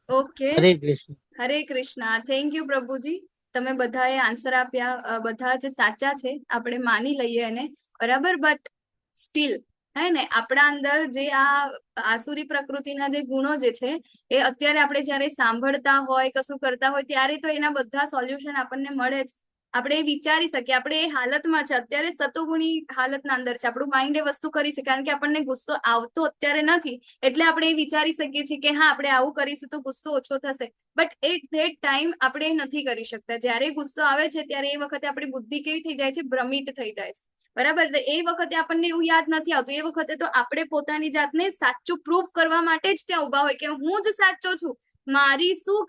Speaker 2: Okay.
Speaker 13: Hare Krishna.
Speaker 2: Hare Krishna. Thank you પ્રભુજી, તમે બધાએ આન્સર આપ્યા, બધા જે સાચા છે આપણે માની લઈએ એને, બરાબર. બટ સ્ટીલ હે ને આપણા અંદર જે આ આસુરી પ્રકૃતિના જે ગુણો જે છે એ અત્યારે આપણે જયારે સાંભળતા હોય, કશું કરતા હોય, ત્યારે તો એના બધા સોલ્યુશન આપણને મળે જ. આપણે એ વિચારી શકીએ, આપણે એ હાલતમાં છે અત્યારે, સતોગુણી હાલતના અંદર છે, આપણું માઇન્ડ એ વસ્તુ કરી છે, કારણ કે આપણને ગુસ્સો આવતો અત્યારે નથી, એટલે આપણે એ વિચારી શકીએ છીએ કે હા આપણે આવું કરીશું તો ગુસ્સો ઓછો થશે. બટ એટ ધેટ ટાઈમ આપણે એ નથી કરી શકતા. જયારે ગુસ્સો આવે છે ત્યારે એ વખતે આપણી બુદ્ધિ કેવી થઈ જાય છે? ભ્રમિત થઈ જાય છે, બરાબર. એ વખતે આપણને એવું યાદ નથી આવતું. એ વખતે તો આપણે પોતાની જાતને સાચું પ્રૂફ કરવા માટે જ ત્યાં ઉભા હોય કે હું જ સાચો છું, મારી શું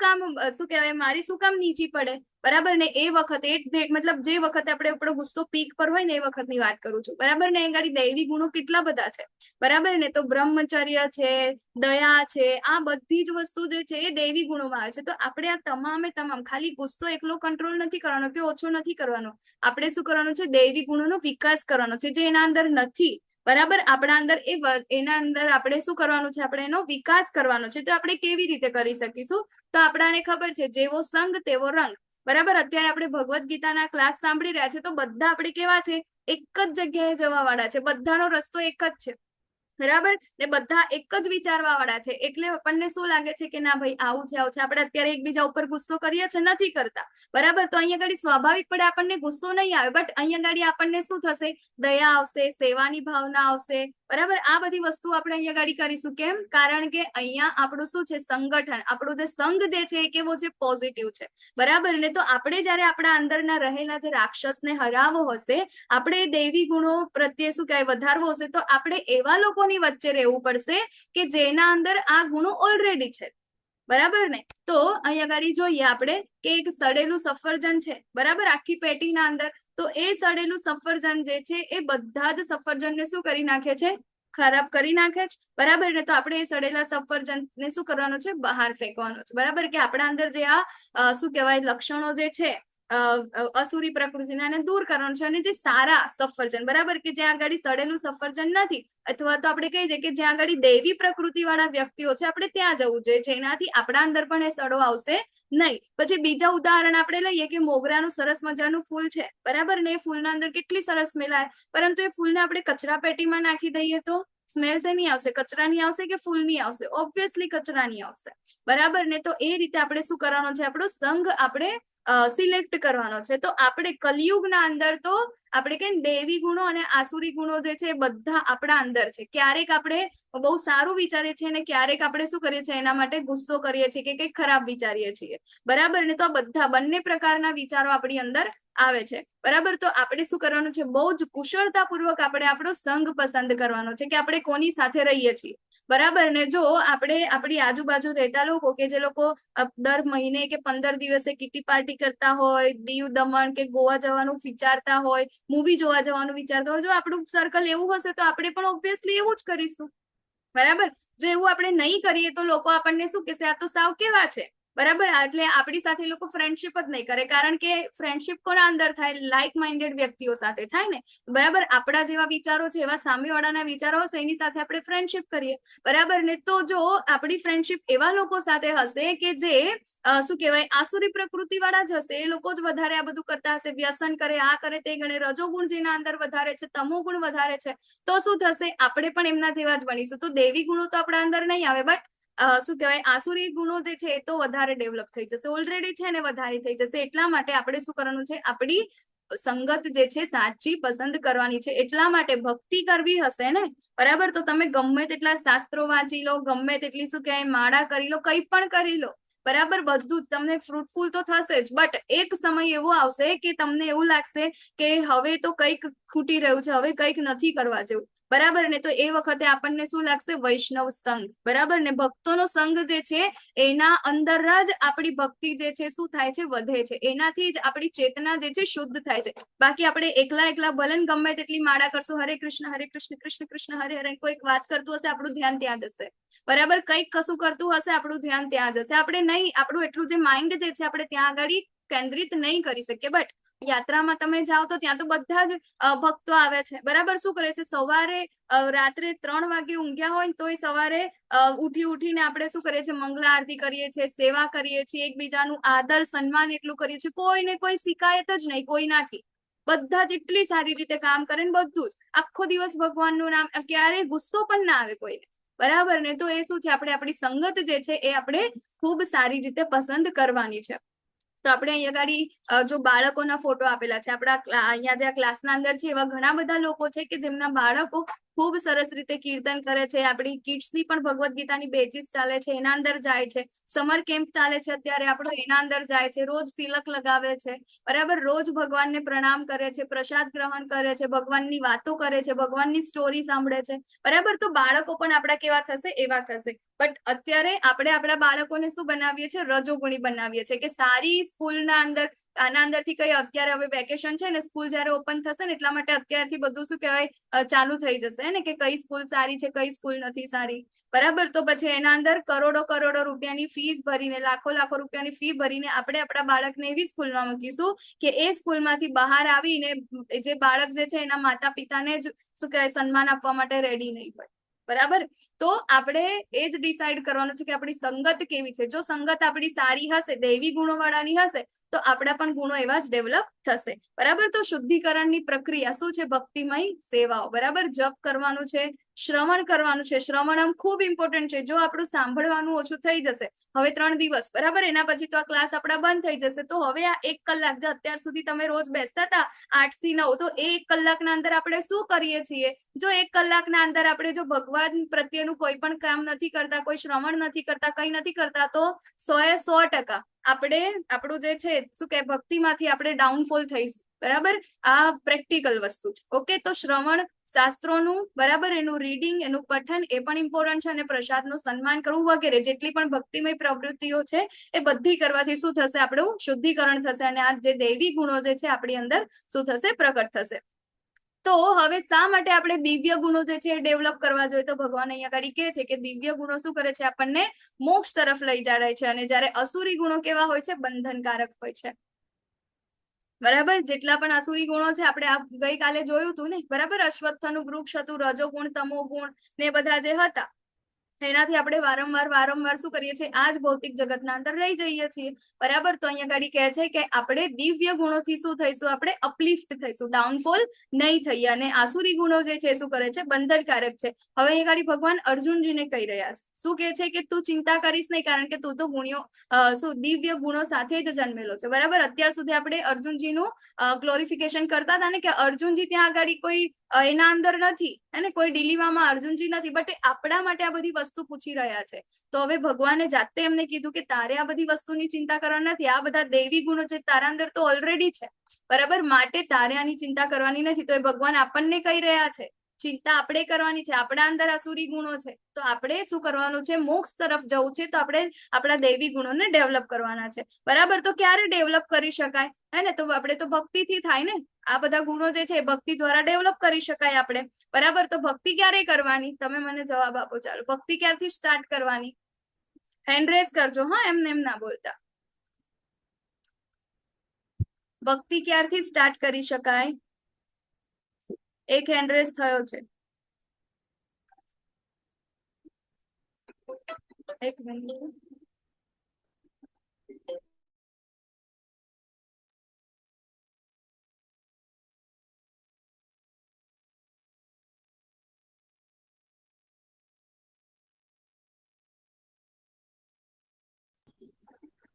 Speaker 2: કામ નીચી પડે? બરાબર ને. એ વખતે મતલબ જે વખતે આપણો ગુસ્સો પીક પર હોય ને એ વખતની વાત કરું છું, બરાબર ને. એ ગાડી દૈવી ગુણો કેટલા બધા છે, બરાબર ને. તો બ્રહ્મચર્ય છે, દયા છે, આ બધી જ વસ્તુ જે છે એ દૈવી ગુણોમાં આવે છે. તો આપણે આ તમામ ખાલી ગુસ્સો એકલો કંટ્રોલ નથી કરવાનો કે ઓછો નથી કરવાનો, આપણે શું કરવાનું છે, દૈવી ગુણોનો વિકાસ કરવાનો છે જે એના અંદર નથી, બરાબર. આપણા અંદર એના અંદર આપણે શું કરવાનું છે, આપણે એનો વિકાસ કરવાનો છે. તો આપણે કેવી રીતે કરી શકીશું, તો આપણાને ખબર છે જેવો સંગ તેવો રંગ, બરાબર. અત્યારે આપણે ભગવદ્ ગીતાના ક્લાસ સાંભળી રહ્યા છે તો બધા આપણે કેવા છે, એક જ જગ્યાએ જવા વાળા છે, બધાનો રસ્તો એક જ છે, બરાબર ને. બધા એક જ વિચારવા વાળા છે. એટલે આપણને શું લાગે છે કે ના ભાઈ આવું છે આવું છે, આપણે અત્યારે એકબીજા ઉપર ગુસ્સો કરીએ છીએ, નથી કરતા, બરાબર. તો અહીંયા ગાડી સ્વાભાવિક પડે આપણને ગુસ્સો નહીં આવે, બટ અહીંયા ગાડી આપણને શું થશે, દયા આવશે, સેવાની ભાવના આવશે, બરાબર. આ બધી વસ્તુ આપણે અહીંયા ગાડી કરીશું. કેમ? કારણ કે અહીંયા આપણું શું છે, સંગઠન, આપણું જે સંઘ જે છે એ કેવો છે, પોઝિટિવ છે, બરાબર ને. તો આપણે જયારે આપણા અંદરના રહેલા જે રાક્ષસને હરાવવો હશે, આપણે દૈવી ગુણો પ્રત્યે શું કહેવાય, વધારવો હશે, તો આપણે એવા લોકોની વચ્ચે રહેવું પડશે કે જેના અંદર આ ગુણો ઓલરેડી છે, બરાબર ને. તો અહીંયા ગાડી જોઈએ આપણે કે એક સડેલું સફરજન છે, બરાબર, આખી પેટીના અંદર. તો એ સડેલું સફરજન જે છે એ બધા જ સફરજનને શું કરી નાખે છે, ખરાબ કરી નાખે છે, બરાબર ને. તો આપણે એ સડેલા સફરજન ને શું કરવાનું છે, બહાર ફેંકવાનું છે, બરાબર. કે આપણા અંદર જે આ શું કહેવાય લક્ષણો જે છે અસુરી પ્રકૃતિના એને દૂર કરવાનું છે. અને જે સારા સફરજન, બરાબર, કે જ્યાં આગળ સડેલું સફરજન નથી, અથવા તો આપણે કહી કે જ્યાં આગળ દૈવી પ્રકૃતિ વાળા વ્યક્તિઓ છે, આપણે ત્યાં જવું જોઈએ, જેનાથી આપણા અંદર પણ એ સડો આવશે નહીં. પછી બીજા ઉદાહરણ આપણે લઈએ કે મોગરાનું સરસ મજાનું ફૂલ છે, બરાબર ને. એ ફૂલના અંદર કેટલી સરસ સ્મેલ આવે, પરંતુ એ ફૂલને આપણે કચરા પેટીમાં નાખી દઈએ તો સ્મેલ શેની આવશે, કચરાની આવશે કે ફૂલની આવશે? ઓબ્વિયસલી કચરાની આવશે, બરાબર ને. તો એ રીતે આપણે શું કરવાનો છે, આપણો સંઘ આપણે સિલેક્ટ કરવાનો છે. તો આપણે કલિયુગના અંદર તો આપણે કે દૈવી ગુણો અને આસુરી ગુણો જે છે બધા આપણા અંદર છે. ક્યારેક આપણે બહુ સારું વિચારીએ છીએ અને ક્યારેક આપણે શું કરીએ છીએ, એના માટે ગુસ્સો કરીએ છીએ કે કંઈક ખરાબ વિચારીએ છીએ, બરાબર ને. તો આ બધા બંને પ્રકારના વિચારો આપણી અંદર આવે છે, બરાબર. તો આપણે શું કરવાનું છે, બહુ જ કુશળતાપૂર્વક આપણે આપણો સંઘ પસંદ કરવાનો છે કે આપણે કોની સાથે રહીએ છીએ, બરાબર ને. જો આપણે આપણી આજુબાજુ રહેતા લોકો કે જે લોકો દર મહિને કે 15 દિવસે કિટી પાર્ટી કરતા હોય, દીવ દમણ કે ગોવા જવાનું વિચારતા હોય, મૂવી જોવા જવાનું વિચારતા હોય, જો આપણું સર્કલ એવું હશે તો આપણે પણ ઓબ્વિયસલી એવું જ કરીશું, બરાબર. જો એવું આપણે નહીં કરીએ તો લોકો આપણને શું કહેશે, આ તો સાવ કેવા છે, બરાબર. એટલે આપણી સાથે લોકો ફ્રેન્ડશિપ જ નહીં કરે, કારણ કે ફ્રેન્ડશિપ કોના અંદર થાય, લાઇક માઇન્ડેડ વ્યક્તિઓ સાથે થાય ને, બરાબર. આપણા જેવા વિચારો છે એવા સામેવાળાના વિચારો હશે, એની સાથે આપણે ફ્રેન્ડશિપ કરીએ, બરાબર ને. તો જો આપણી ફ્રેન્ડશિપ એવા લોકો સાથે હશે કે જે શું કહેવાય આસુરી પ્રકૃતિ વાળા જ હશે, એ લોકો જ વધારે આ બધું કરતા હશે, વ્યસન કરે, આ કરે તે ગણે, રજોગુણ જેના અંદર વધારે છે, તમોગુણ વધારે છે, તો શું થશે, આપણે પણ એમના જેવા જ બનીશું. તો દૈવી ગુણો તો આપણા અંદર નહીં આવે, બટ શું કહેવાય આસુરી ગુણો જે છે એ તો વધારે ડેવલપ થઈ જશે, ઓલરેડી છે ને વધારે થઈ જશે. એટલા માટે આપણે શું કરવાનું છે, આપણી સંગત જે છે સાચી પસંદ કરવાની છે. એટલા માટે ભક્તિ કરવી હશે ને, બરાબર, તો તમે ગમે તેટલા શાસ્ત્રો વાંચી લો, ગમે તેટલી શું કહેવાય માળા કરી લો, કંઈ પણ કરી લો, બરાબર, બધું તમને ફ્રૂટફુલ તો થશે જ. બટ એક સમય એવો આવશે કે તમને એવું લાગશે કે હવે તો કંઈક ખૂટી રહ્યું છે, હવે કંઈક નથી કરવા જેવું, બરાબર ને. તો એ વખતે આપણને શું લાગશે, વૈષ્ણવ સંઘ, બરાબર ને. ભક્તોનો સંઘ જે છે એના અંદર જ આપણી ભક્તિ જે છે શું થાય છે, વધે છે. એનાથી જ આપણી ચેતના જે છે શુદ્ધ થાય છે. બાકી આપણે એકલા ભલે ગમે તેટલી માળા કરશું, હરે કૃષ્ણ કૃષ્ણ કૃષ્ણ હરે હરે, કોઈક વાત કરતું હશે, આપણું ધ્યાન ત્યાં જશે, બરાબર. કંઈક કશું કરતું હશે, આપણું ધ્યાન ત્યાં જશે. આપણે નહીં, આપણું એટલું જે માઇન્ડ જે છે આપણે ત્યાં આગળ કેન્દ્રિત નહીં કરી શકીએ. બટ યાત્રામાં તમે જાઓ તો ત્યાં તો બધા જ ભક્તો આવે છે, બરાબર. શું કરે છે, સવારે રાત્રે 3 વાગે ઊંઘ્યા હોય તો એ સવારે ઉઠીને આપણે શું કરીએ છીએ, મંગળા આરતી કરીએ છીએ, સેવા કરીએ છીએ, એકબીજાનું આદર સન્માન એટલું કરીએ છીએ, કોઈને કોઈ શિકાયત જ નહીં કોઈનાથી. બધા જ એટલી સારી રીતે કામ કરે ને, બધું જ આખો દિવસ ભગવાનનું નામ, ક્યારેય ગુસ્સો પણ ના આવે કોઈને, બરાબર ને. તો એ શું છે, આપણે આપણી સંગત જે છે એ આપણે ખૂબ સારી રીતે પસંદ કરવાની છે. તો આપણે અહીંયા ગાડી જો બાળકોના ફોટો આપેલા છે આપણા અહીંયા જે ક્લાસના અંદર છે, એવા ઘણા બધા લોકો છે કે જેમના બાળકો ખૂબ સરસ રીતે કીર્તન કરે છે. આપણી કિડ્સની પણ ભગવદ્ ગીતાની બેચીસ ચાલે છે, એના અંદર જાય છે. સમર કેમ્પ ચાલે છે અત્યારે આપણો, એના અંદર જાય છે. રોજ તિલક લગાવે છે, બરાબર. રોજ ભગવાનને પ્રણામ કરે છે, પ્રસાદ ગ્રહણ કરે છે, ભગવાનની વાતો કરે છે, ભગવાનની સ્ટોરી સાંભળે છે, બરાબર. તો બાળકો પણ આપણા કેવા થશે? એવા થશે. બટ અત્યારે આપણે આપણા બાળકોને શું બનાવીએ છીએ? રજોગુણી બનાવીએ છીએ, કે સારી સ્કૂલના અંદર આના અંદરથી કઈ અત્યારે હવે વેકેશન છે ને, સ્કૂલ જયારે ઓપન થશે ને એટલા માટે અત્યારથી બધું શું કહેવાય ચાલુ થઈ જશે ને, કે કઈ સ્કૂલ સારી છે, કઈ સ્કૂલ નથી સારી, બરાબર. તો પછી એના અંદર કરોડો કરોડો રૂપિયાની ફીસ ભરીને, લાખો લાખો રૂપિયાની ફી ભરીને આપણે આપણા બાળકને એવી સ્કૂલમાં મૂકીશું કે એ સ્કૂલમાંથી બહાર આવીને જે બાળક જે છે એના માતા પિતાને જ શું કહેવાય સન્માન આપવા માટે રેડી નહીં હોય, બરાબર. તો આપણે એ જ ડિસાઈડ કરવાનું છે કે આપણી સંગત કેવી છે. જો સંગત આપણી સારી હશે, દૈવી ગુણો વાળાની હશે, તો આપણા પણ ગુણો એવા જ ડેવલપ થશે, બરાબર. તો શુદ્ધિકરણની પ્રક્રિયા શું છે? ભક્તિમય સેવાઓ, બરાબર. જપ કરવાનું છે, શ્રવણ કરવાનું છે. શ્રવણમ ખૂબ ઇમ્પોર્ટન્ટ છે. જો આપણું સાંભળવાનું ઓછું થઈ જશે હવે 3 દિવસ, બરાબર, એના પછી તો આ ક્લાસ આપણા બંધ થઈ જશે. તો હવે આ 1 કલાક જે અત્યાર સુધી તમે રોજ બેસતા હતા 8 થી 9, તો એ 1 કલાકના અંદર આપણે શું કરીએ છીએ? જો 1 કલાકના અંદર આપણે જો ભગવાન પ્રત્યેનું કોઈ પણ કામ નથી કરતા, કોઈ શ્રવણ નથી કરતા, કઈ નથી કરતા, તો 100% આપણે આપણું જે છે શું કે ભક્તિમાંથી આપણે ડાઉનફોલ થઈશું, બરાબર. આ પ્રેક્ટિકલ વસ્તુ છે. ઓકે, તો શ્રવણ શાસ્ત્રોનું, બરાબર, એનું રીડિંગ, એનું પઠન એ પણ ઇમ્પોર્ટન્ટ છે, અને પ્રસાદનું સન્માન કરવું વગેરે જેટલી પણ ભક્તિમય પ્રવૃત્તિઓ છે એ બધી કરવાથી શું થશે? આપણું શુદ્ધિકરણ થશે, અને આ જે દૈવી ગુણો જે છે આપણી અંદર શું થશે? પ્રગટ થશે. તો હવે શા માટે આપણે દિવ્ય ગુણો જે છે એ ડેવલપ કરવા જોઈએ? તો ભગવાન અહીંયા આગળ કહે છે કે દિવ્ય ગુણો શું કરે છે? આપણને મોક્ષ તરફ લઈ જાય છે. અને જ્યારે અસુરી ગુણો કેવા હોય છે? બંધનકારક હોય છે, બરાબર. જેટલા પણ અસુરી ગુણો છે આપણે આ ગઈકાલે જોયું હતું ને, બરાબર. અશ્વત્થનું વૃક્ષ હતું, રજોગુણ, તમોગુણ ને બધા જે હતા, એનાથી આપણે વારંવાર શું કરીએ છીએ? આ જ ભૌતિક જગતના અંદર રહી જઈએ છીએ, બરાબર. તો અહીંયા ગાડી કહે છે કે આપણે દિવ્ય ગુણોથી શું થઈશું? આપણે અપલિફ્ટ થઈશું, ડાઉનફોલ નહીં થઈએ. અને આસુરી ગુણો જે છે શું કરે છે? બંધનકારક છે. હવે અહીંયા ગાડી ભગવાન અર્જુનજીને કહી રહ્યા છે, શું કહે છે? કે તું ચિંતા કરીશ નહીં, કારણ કે તું તો શું દિવ્ય ગુણો સાથે જ જન્મેલો છે, બરાબર. અત્યાર સુધી આપણે અર્જુનજીનું ગ્લોરિફિકેશન કરતા હતા ને, કે અર્જુનજી ત્યાં આગળ કોઈ એના અંદર નથી, અને કોઈ ડીલીવામાં અર્જુનજી નથી, બટ આપણા માટે આ બધી વસ્તુ પૂછી રહ્યા છે. તો હવે ભગવાને જાતે એમને કીધું કે તારે આ બધી વસ્તુની ચિંતા કરવાની નથી, આ બધા દૈવી ગુણો જે તારા અંદર તો ઓલરેડી છે, બરાબર, માટે તારે આની ચિંતા કરવાની નથી. તો એ ભગવાન આપણને કહી રહ્યા છે ચિંતા આપણે કરવાની છે. આપણા અંદર અસુરી ગુણો છે, તો આપણે શું કરવાનું છે? મોક્ષ તરફ જવું છે, તો આપણે આપણા દૈવી ગુણોને ડેવલપ કરવાના છે, બરાબર. તો ક્યારે ડેવલપ કરી શકાય? હે ને, તો આપણે તો ભક્તિથી થાય ને. આ બધા ગુણો જે છે એ ભક્તિ દ્વારા ડેવલપ કરી શકાય આપણે, બરાબર. તો ભક્તિ ક્યારે કરવાની? તમે મને જવાબ આપો. ચાલો, ભક્તિ ક્યારથી સ્ટાર્ટ કરવાની? હેન્ડ રેઝ કરજો, હા, એમ ના બોલતા. ભક્તિ ક્યારથી સ્ટાર્ટ કરી શકાય? એક હેન્ડ રેઝ થયો છે. એક મિનિટ.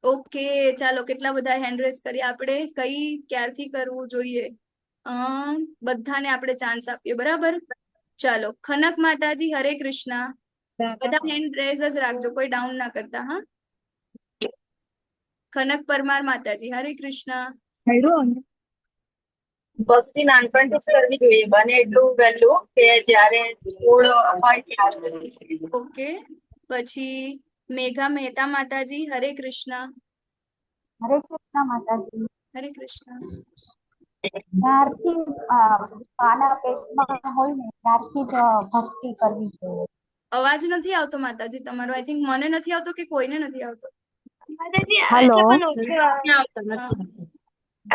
Speaker 2: ઓકે, ચાલો, કેટલા બધા હેન્ડ રેઝ કરી આપણે? કઈ ક્યારથી કરવું જોઈએ? બધાને આપણે ચાન્સ આપીએ, બરાબર. ચાલો, ખનક માતાજી, હરે કૃષ્ણ. બધા હેન્ડ રેઝ જ રાખજો, કોઈ ડાઉન ના કરતા, હા. ખનક પરમાર માતાજી, હરે કૃષ્ણ.
Speaker 14: ભક્તિ નાનપણથી જ કરવી જોઈએ, બને એટલું વહેલું, કે જ્યારે મૂળ હોય ત્યારે.
Speaker 2: ઓકે, પછી મેઘા મહેતા માતાજી, હરે કૃષ્ણ.
Speaker 15: હરે કૃષ્ણ માતાજી.
Speaker 2: હરે કૃષ્ણ.
Speaker 15: ત્યારથી પાના પેટમાં હોય ને ત્યારથી જ ભક્તિ કરવી જોઈએ.
Speaker 2: અવાજ નથી આવતો માતાજી તમારો. આઈ થિંક મને નથી આવતો કે કોઈને નથી આવતો.
Speaker 3: માતાજી આવે છે પણ ઓછો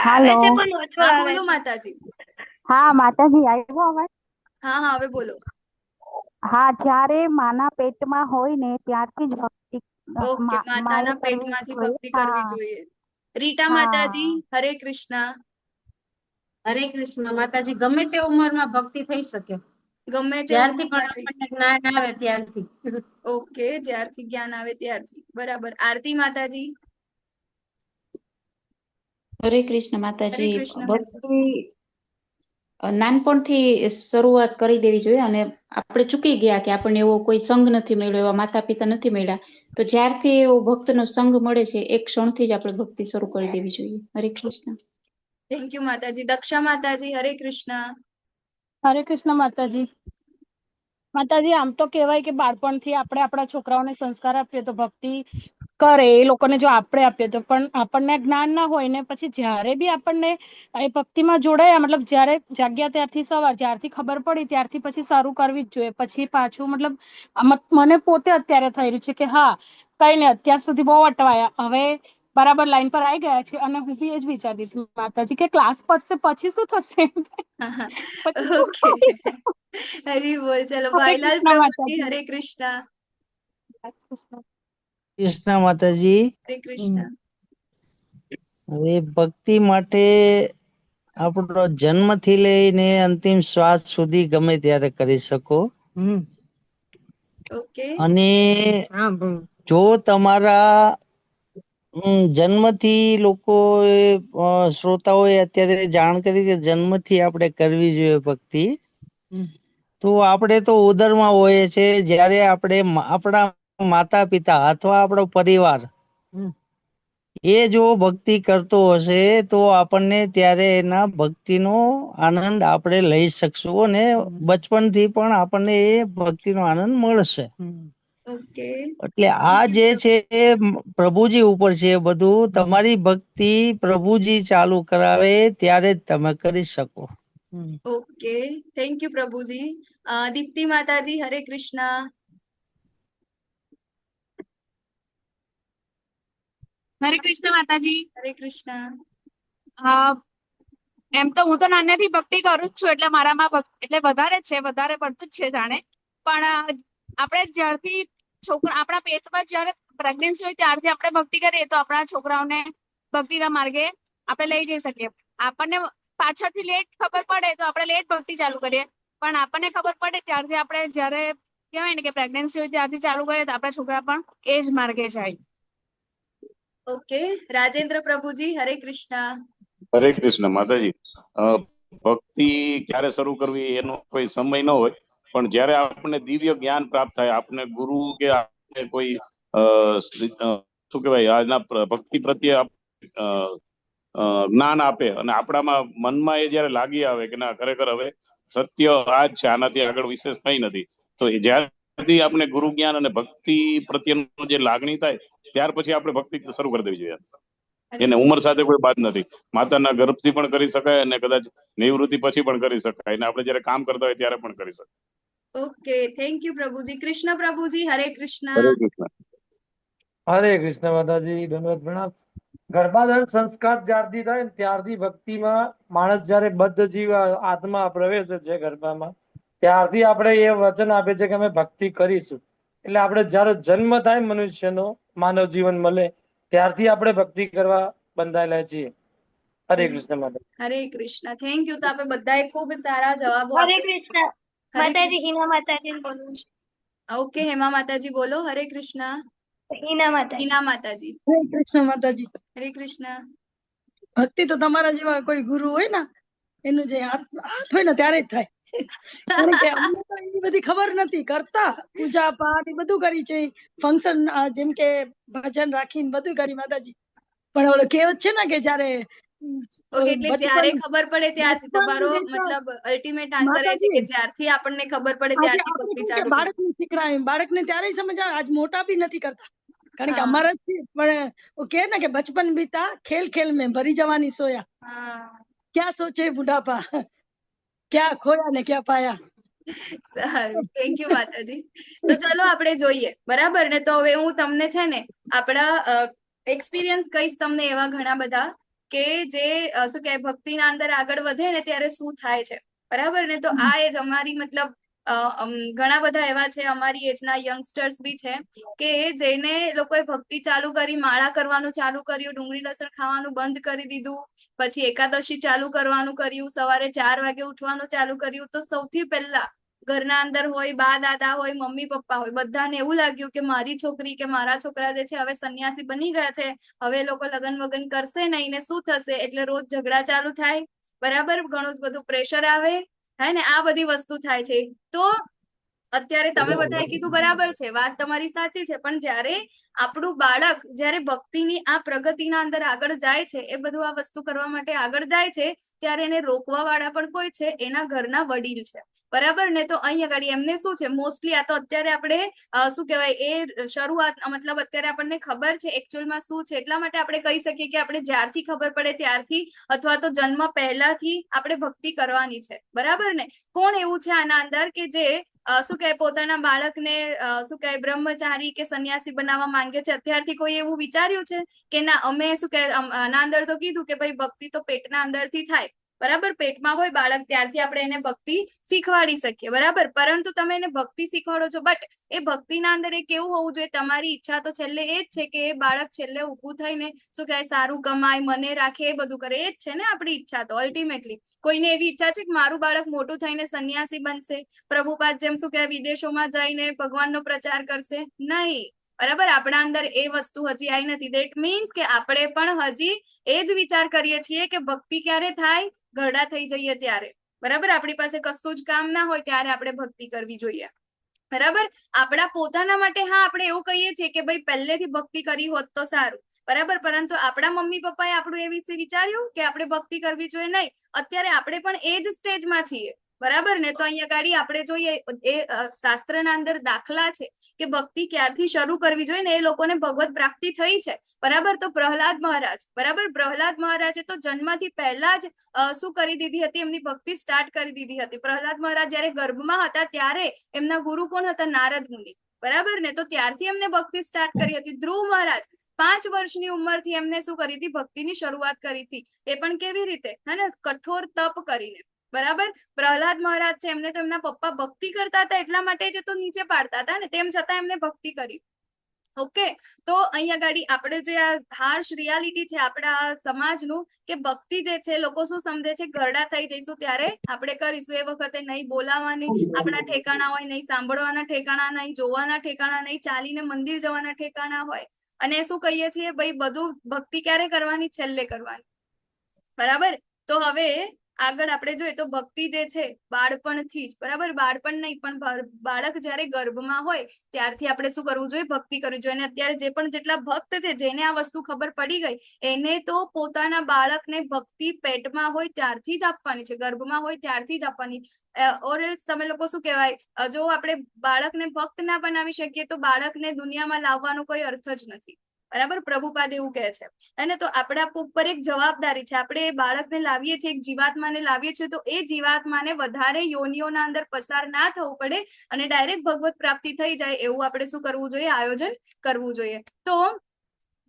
Speaker 3: આવે છે પણ ઓછો
Speaker 2: હા,
Speaker 3: આવે
Speaker 2: બોલો
Speaker 3: છે.
Speaker 2: માતાજી.
Speaker 15: હા માતાજી, આવ્યો અવાજ?
Speaker 2: હા, હવે બોલો.
Speaker 15: હા, જ્યારે માના પેટમાં હોય ને ત્યારથી જ ભક્તિ
Speaker 2: ઓકે, માતાના પેટમાંથી ભક્તિ કરવી જોઈએ. રીટા માતાજી, હરે કૃષ્ણ.
Speaker 5: હરે કૃષ્ણ માતાજી. ગમે તે ઉંમરમાં ભક્તિ થઈ શકે,
Speaker 2: ગમે તે
Speaker 5: જ્યારથી પણ આપણને જ્ઞાન આવે ત્યારથી.
Speaker 2: ઓકે, જ્યારથી જ્ઞાન આવે ત્યારથી, બરાબર. આરતી માતાજી.
Speaker 16: હરે કૃષ્ણ માતાજી. ભક્તિ નાનપણથી શરૂઆત કરી દેવી જોઈએ. અને આપણે ચૂકી ગયા કે આપણને એવો કોઈ સંગ નથી મળ્યો, એવા માતા પિતા નથી મળ્યા, તો જ્યારથી એવો ભક્તનો સંગ મળે છે એક ક્ષણથી જ આપણે ભક્તિ શરૂ કરી દેવી જોઈએ. હરે કૃષ્ણ.
Speaker 2: થેન્ક યુ માતાજી. દક્ષા માતાજી, હરે કૃષ્ણ.
Speaker 7: હરે કૃષ્ણ માતાજી. માતાજી, આમ તો કહેવાય કે બાળપણથી આપણે આપણા છોકરાઓને સંસ્કાર આપીએ તો ભક્તિ કરે, એ લોકોને જો આપણે આપીએ તો. પણ આપણને જ્ઞાન ના હોય ને પછી જ્યારે બી આપણને એ ભક્તિમાં જોડાયા, મતલબ જ્યારે જાગ્યા ત્યારથી સવાર, જ્યારથી ખબર પડી ત્યારથી પછી શરૂ કરવી જ જોઈએ. પછી પાછું મતલબ મને પોતે અત્યારે થઈ રહ્યું છે કે હા કઈ નહીં, અત્યાર સુધી બહુ અટવાયા, હવે બરાબર લાઈન પર આવી ગયા છે. અને હું બી એ જ વિચારતી હતી માતાજી કે ક્લાસ પતશે પછી શું થશે? પછી શું
Speaker 2: ઓકે,
Speaker 7: કરીશું?
Speaker 2: હરી બોલ. ચલો
Speaker 7: હરે
Speaker 2: ભાઈલાલ
Speaker 7: કૃષ્ણ
Speaker 2: પ્રભુજી,
Speaker 7: માતાજી.
Speaker 2: હરે કૃષ્ણ.
Speaker 13: કૃષ્ણ માતાજી.
Speaker 2: હરે કૃષ્ણ.
Speaker 13: હવે ભક્તિ માટે આપણો જન્મથી લઈને અંતિમ શ્વાસ સુધી ગમે ત્યારે કરી શકો.
Speaker 2: ઓકે.
Speaker 13: અને જો તમારા જન્મથી લોકો શ્રોતાઓએ અત્યારે જાણ કરી કે જન્મથી આપણે કરવી જોઈએ ભક્તિ, તો આપણે તો ઉદરમાં હોઈએ છે. જ્યારે આપણે આપણા માતા પિતા અથવા આપણો પરિવાર એ જો ભક્તિ કરતો હશે તો આપણને ત્યારે એના ભક્તિનો આનંદ આપણે લઈ શકશું અને બચપનથી પણ આપણને એ ભક્તિનો આનંદ મળશે.
Speaker 2: ઓકે.
Speaker 13: એટલે આ જે છે એ પ્રભુજી ઉપર છે બધું. તમારી ભક્તિ પ્રભુજી ચાલુ કરાવે ત્યારે જ તમે કરી શકો.
Speaker 2: ઓકે, થેન્ક યુ પ્રભુજી. દીપ્તિ માતાજી, હરે કૃષ્ણ.
Speaker 11: હરે કૃષ્ણ માતાજી.
Speaker 2: હરે કૃષ્ણ.
Speaker 11: એમ તો હું તો નાનેથી ભક્તિ કરું જ છું, એટલે મારામાં એટલે વધારે છે, વધારે પડતું જ છે જાણે. પણ આપણે જ્યારથી આપણા પેટમાં જયારે પ્રેગ્નન્સી હોય ત્યારથી આપણે ભક્તિ કરીએ તો આપણા છોકરાઓને ભક્તિના માર્ગે આપણે લઈ જઈ શકીએ. આપણને પાછળથી લેટ ખબર પડે તો આપણે લેટ ભક્તિ ચાલુ કરીએ, પણ આપણને ખબર પડે ત્યારથી આપણે જયારે કહેવાય ને કે પ્રેગ્નન્સી હોય ત્યારથી ચાલુ કરીએ તો આપણા છોકરા પણ એ જ માર્ગે જાય.
Speaker 2: ઓકે, રાજેન્દ્ર પ્રભુજી, હરે કૃષ્ણ.
Speaker 9: હરે કૃષ્ણ માતાજી. ભક્તિ ક્યારે શરૂ કરવી એનો કોઈ સમય ન હોય, પણ જ્યારે આપણને દિવ્ય જ્ઞાન પ્રાપ્ત થાય, આપણે ગુરુ કે આપણે કોઈ શું કહેવાય આજના ભક્તિ પ્રત્યે જ્ઞાન આપે અને આપણામાં મનમાં એ જયારે લાગી આવે કે ના ખરેખર હવે સત્ય આ જ છે, આનાથી આગળ વિશેષ કઈ નથી, તો જ્યારથી આપણે ગુરુ જ્ઞાન અને ભક્તિ પ્રત્યેનો જે લાગણી થાય ત્યાર પછી આપણે ભક્તિ શરૂ કરી દેવી જોઈએ. એને ઉંમર સાથે કોઈ બાદ નથી. માતાના ગર્ભથી પણ કરી શકાય અને કદાચ નિવૃત્તિ પછી પણ કરી શકાય, અને આપણે જયારે કામ કરતા હોય ત્યારે પણ કરી શકાય.
Speaker 2: ઓકે, થેન્ક યુ પ્રભુજી. કૃષ્ણ પ્રભુજી, હરે કૃષ્ણ.
Speaker 9: હરે કૃષ્ણ.
Speaker 17: હરે કૃષ્ણ માતાજી, દંડવત પ્રણામ. ગર્ભાધાન સંસ્કાર જ્યારથી થાય ને ત્યારથી ભક્તિમાં માણસ જયારે બદ્ધ જીવ આત્મા પ્રવેશે છે ગર્ભામાં, ત્યારથી આપણે એ વચન આપે છે કે અમે ભક્તિ કરીશું. એટલે આપણે જયારે જન્મ થાય મનુષ્યનો, માનવ જીવન મળે ત્યારથી આપણે ભક્તિ કરવા બંધાયેલા છીએ. હરે કૃષ્ણ માતા.
Speaker 2: હરે કૃષ્ણ. Thank you. તો આપણે બધાએ ખૂબ સારા જવાબો
Speaker 3: હરે
Speaker 2: આપ્યા.
Speaker 3: કૃષ્ણ માતાજી. હિના માતાજી બોલું છું.
Speaker 2: ઓકે, હેમા માતાજી બોલો. હરે કૃષ્ણ.
Speaker 3: હિના માતાજી.
Speaker 2: હિના માતાજી,
Speaker 18: હરે કૃષ્ણ માતાજી.
Speaker 2: હરે કૃષ્ણ.
Speaker 18: ભક્તિ તો તમારા જેવા કોઈ ગુરુ હોય ને એનું જે હાથ હોય ને ત્યારે જ થાય. કારણ કે અમને તો એની બધી ખબર નથી. કરતા પૂજા પાઠ એ બધું કરી છે, ફંક્શન જેમ કે ભજન રાખીને બધું કરી માતાજી. પણ ઓલો કહેવત છે ને કે જયારે
Speaker 2: ઓકે, એટલે જ્યારે ખબર પડે ત્યારથી તમારો મતલબ અલ્ટિમેટ આન્સર એ છે કે જ્યારથી આપણને ખબર પડે ત્યારથી ભક્તિ ચાલુ કરો.
Speaker 18: બાળકને શીખડાય, બાળકને ત્યારે સમજ આવે. આજ મોટા બી નથી કરતા, કારણ કે અમારા પણ કે ને કે બચપન બીતા ખેલ ખેલ में भरी जवानी सोया, क्या सोचे बुढ़ापा, क्या खोया ने क्या पाया.
Speaker 2: સારું, થેન્ક યુ માતાજી. તો ચલો આપણે જોઈએ, બરાબર ને? તો હવે હું તમને છે ને આપણા એક્સપિરિયન્સ કહીશ તમને એવા ઘણા બધા કે જે શું કહેવાય ભક્તિના અંદર આગળ વધે ને ત્યારે શું થાય છે, બરાબર ને? તો આ એજ અમારી મતલબ ઘણા બધા એવા છે અમારી એજના યંગસ્ટર્સ બી છે કે જેને લોકોએ ભક્તિ ચાલુ કરી, માળા કરવાનું ચાલુ કર્યું, ડુંગળી લસણ ખાવાનું બંધ કરી દીધું, પછી એકાદશી ચાલુ કરવાનું કર્યું, સવારે 4 વાગે ઉઠવાનું ચાલુ કર્યું. તો સૌથી પહેલા ઘરના અંદર હોય, બા દાદા હોય, મમ્મી પપ્પા હોય, બધાને એવું લાગ્યું કે મારી છોકરી કે મારા છોકરા જે છે હવે સંન્યાસી બની ગયા છે, હવે લોકો લગન વગન કરશે નહીં ને શું થશે? એટલે રોજ ઝઘડા ચાલુ થાય, બરાબર, ઘણું બધું પ્રેશર આવે, હે ને, આ બધી વસ્તુ થાય છે. તો અત્યારે તમે બધાએ કીધું બરાબર છે, વાત તમારી સાચી છે, પણ જ્યારે આપણું બાળક જ્યારે ભક્તિની આ પ્રગતિના અંદર આગળ જાય છે, એ બધું આ વસ્તુ કરવા માટે આગળ જાય છે, ત્યારે એને રોકવા વાળા પણ કોઈ છે, એના ઘરના વડીલ છે, બરાબર ને. તો અહીં આગળ એમને શું છે, મોસ્ટલી આ તો અત્યારે આપણે શું કહેવાય, એ શરૂઆત મતલબ અત્યારે આપણને ખબર છે એકચ્યુઅલમાં શું છે, એટલા માટે આપણે કહી શકીએ કે આપણે જ્યારથી ખબર પડે ત્યારથી અથવા તો જન્મ પહેલાથી આપણે ભક્તિ કરવાની છે, બરાબર ને. કોણ એવું છે આના અંદર કે જે શું કહે પોતાના બાળકને શું કહે બ્રહ્મચારી કે સંન્યાસી બનાવવા માંગે છે? અત્યારથી કોઈ એવું વિચાર્યું છે કે ના અમે શું કહે આના અંદર તો કીધું કે ભાઈ ભક્તિ તો પેટના અંદરથી થાય, બરાબર, પેટમાં હોય બાળક ત્યારથી આપણે એને ભક્તિ શીખવાડી શકીએ, બરાબર. પરંતુ તમે એને ભક્તિ શીખવાડો છો, બટ એ ભક્તિના અંદર એ કેવું હોવું જોઈએ, તમારી ઈચ્છા તો છેલ્લે એ જ છે કે એ બાળક છેલ્લે ઊભું થઈને શું કહે સારું કમાય, મને રાખે, એ બધું કરે, એ જ છે ને આપણી ઈચ્છા તો અલ્ટિમેટલી. કોઈને એવી ઈચ્છા છે કે મારું બાળક મોટું થઈને સંન્યાસી બનશે, પ્રભુપાદ જેમ શું કહે વિદેશોમાં જઈને ભગવાનનો પ્રચાર કરશે? નહીં, બરાબર. આપણા અંદર એ વસ્તુ હજી આવી નથી. દેટ મીન્સ કે આપણે પણ હજી એ જ વિચાર કરીએ છીએ કે ભક્તિ ક્યારે થાય, ઘરડા થઈ જઈએ ત્યારે, બરાબર. આપણી પાસે કશું જ કામ ના હોય ત્યારે આપણે ભક્તિ કરવી જોઈએ, બરાબર. આપણા પોતાના માટે હા આપણે એવું કહીએ છીએ કે ભાઈ પહેલેથી ભક્તિ કરી હોત તો સારું, બરાબર. પરંતુ આપણા મમ્મી પપ્પાએ આપણું એ વિશે વિચાર્યું કે આપણે ભક્તિ કરવી જોઈએ? નહીં. અત્યારે આપણે પણ એ જ સ્ટેજમાં છીએ, બરાબર ને. તો અહીંયા ગાડી આપણે જોઈએ એ શાસ્ત્રના અંદર દાખલા છે કે ભક્તિ ક્યારથી શરૂ કરવી જોઈએ ને એ લોકોને ભગવત પ્રાપ્તિ થઈ છે, બરાબર. તો પ્રહલાદ મહારાજ, બરાબર, પ્રહલાદ મહારાજે તો જન્મથી પહેલા જ શું કરી દીધી હતી, એમની ભક્તિ સ્ટાર્ટ કરી દીધી હતી. પ્રહલાદ મહારાજ જયારે ગર્ભમાં હતા ત્યારે એમના ગુરુ કોણ હતા? નારદ મુનિ, બરાબર ને. તો ત્યારથી એમને ભક્તિ સ્ટાર્ટ કરી હતી. ધ્રુવ મહારાજ 5 વર્ષની ઉંમરથી એમને શું કરી હતી? ભક્તિની શરૂઆત કરી હતી. એ પણ કેવી રીતે? હે ને, કઠોર તપ કરીને, બરાબર. પ્રહલાદ મહારાજ છે, એમને તો એમના પપ્પા ભક્તિ કરતા હતા એટલા માટે જ તો નીચે પાડતા હતા ને, તેમ છતાં એમને ભક્તિ કરી. ઓકે. તો અહીંયા ગાડી આપણે જે આ હાર્શ રિયાલિટી છે આપણા સમાજનું કે ભક્તિ જે છે લોકો શું સમજે છે, ઘરડા થઈ જઈશું ત્યારે આપણે કરીશું, એ વખતે નહીં બોલાવાની આપણા ઠેકાણા હોય, નહીં સાંભળવાના ઠેકાણા, નહીં જોવાના ઠેકાણા, નહીં ચાલીને મંદિર જવાના ઠેકાણા હોય. અને શું કહીએ છીએ ભાઈ બધું ભક્તિ ક્યારે કરવાની? છેલ્લે કરવાની, બરાબર. તો હવે આગળ આપણે જોઈએ તો ભક્તિ જે છે બાળપણથી જ, બરાબર, બાળપણ નહીં પણ બાળક જયારે ગર્ભમાં હોય ત્યારથી આપણે શું કરવું જોઈએ? ભક્તિ કરવી જોઈએ. અને અત્યારે જે પણ જેટલા ભક્ત છે જેને આ વસ્તુ ખબર પડી ગઈ એને તો પોતાના બાળકને ભક્તિ પેટમાં હોય ત્યારથી જ આપવાની છે, ગર્ભમાં હોય ત્યારથી જ આપવાની. ઓર એલ્સ તમે લોકો શું કહેવાય, જો આપણે બાળકને ભક્ત ના બનાવી શકીએ તો બાળકને દુનિયામાં લાવવાનો કોઈ અર્થ જ નથી, બરાબર. પ્રભુપાદ એવું કહે છે. અને તો આપણા ઉપર એક જવાબદારી છે, આપણે એ બાળકને લાવીએ છીએ, એક જીવાત્માને લાવીએ છીએ, તો એ જીવાત્માને વધારે યોનિઓના અંદર પસાર ના થવું પડે અને ડાયરેક્ટ ભગવત પ્રાપ્તિ થઈ જાય એવું આપણે શું કરવું જોઈએ? આયોજન કરવું જોઈએ. તો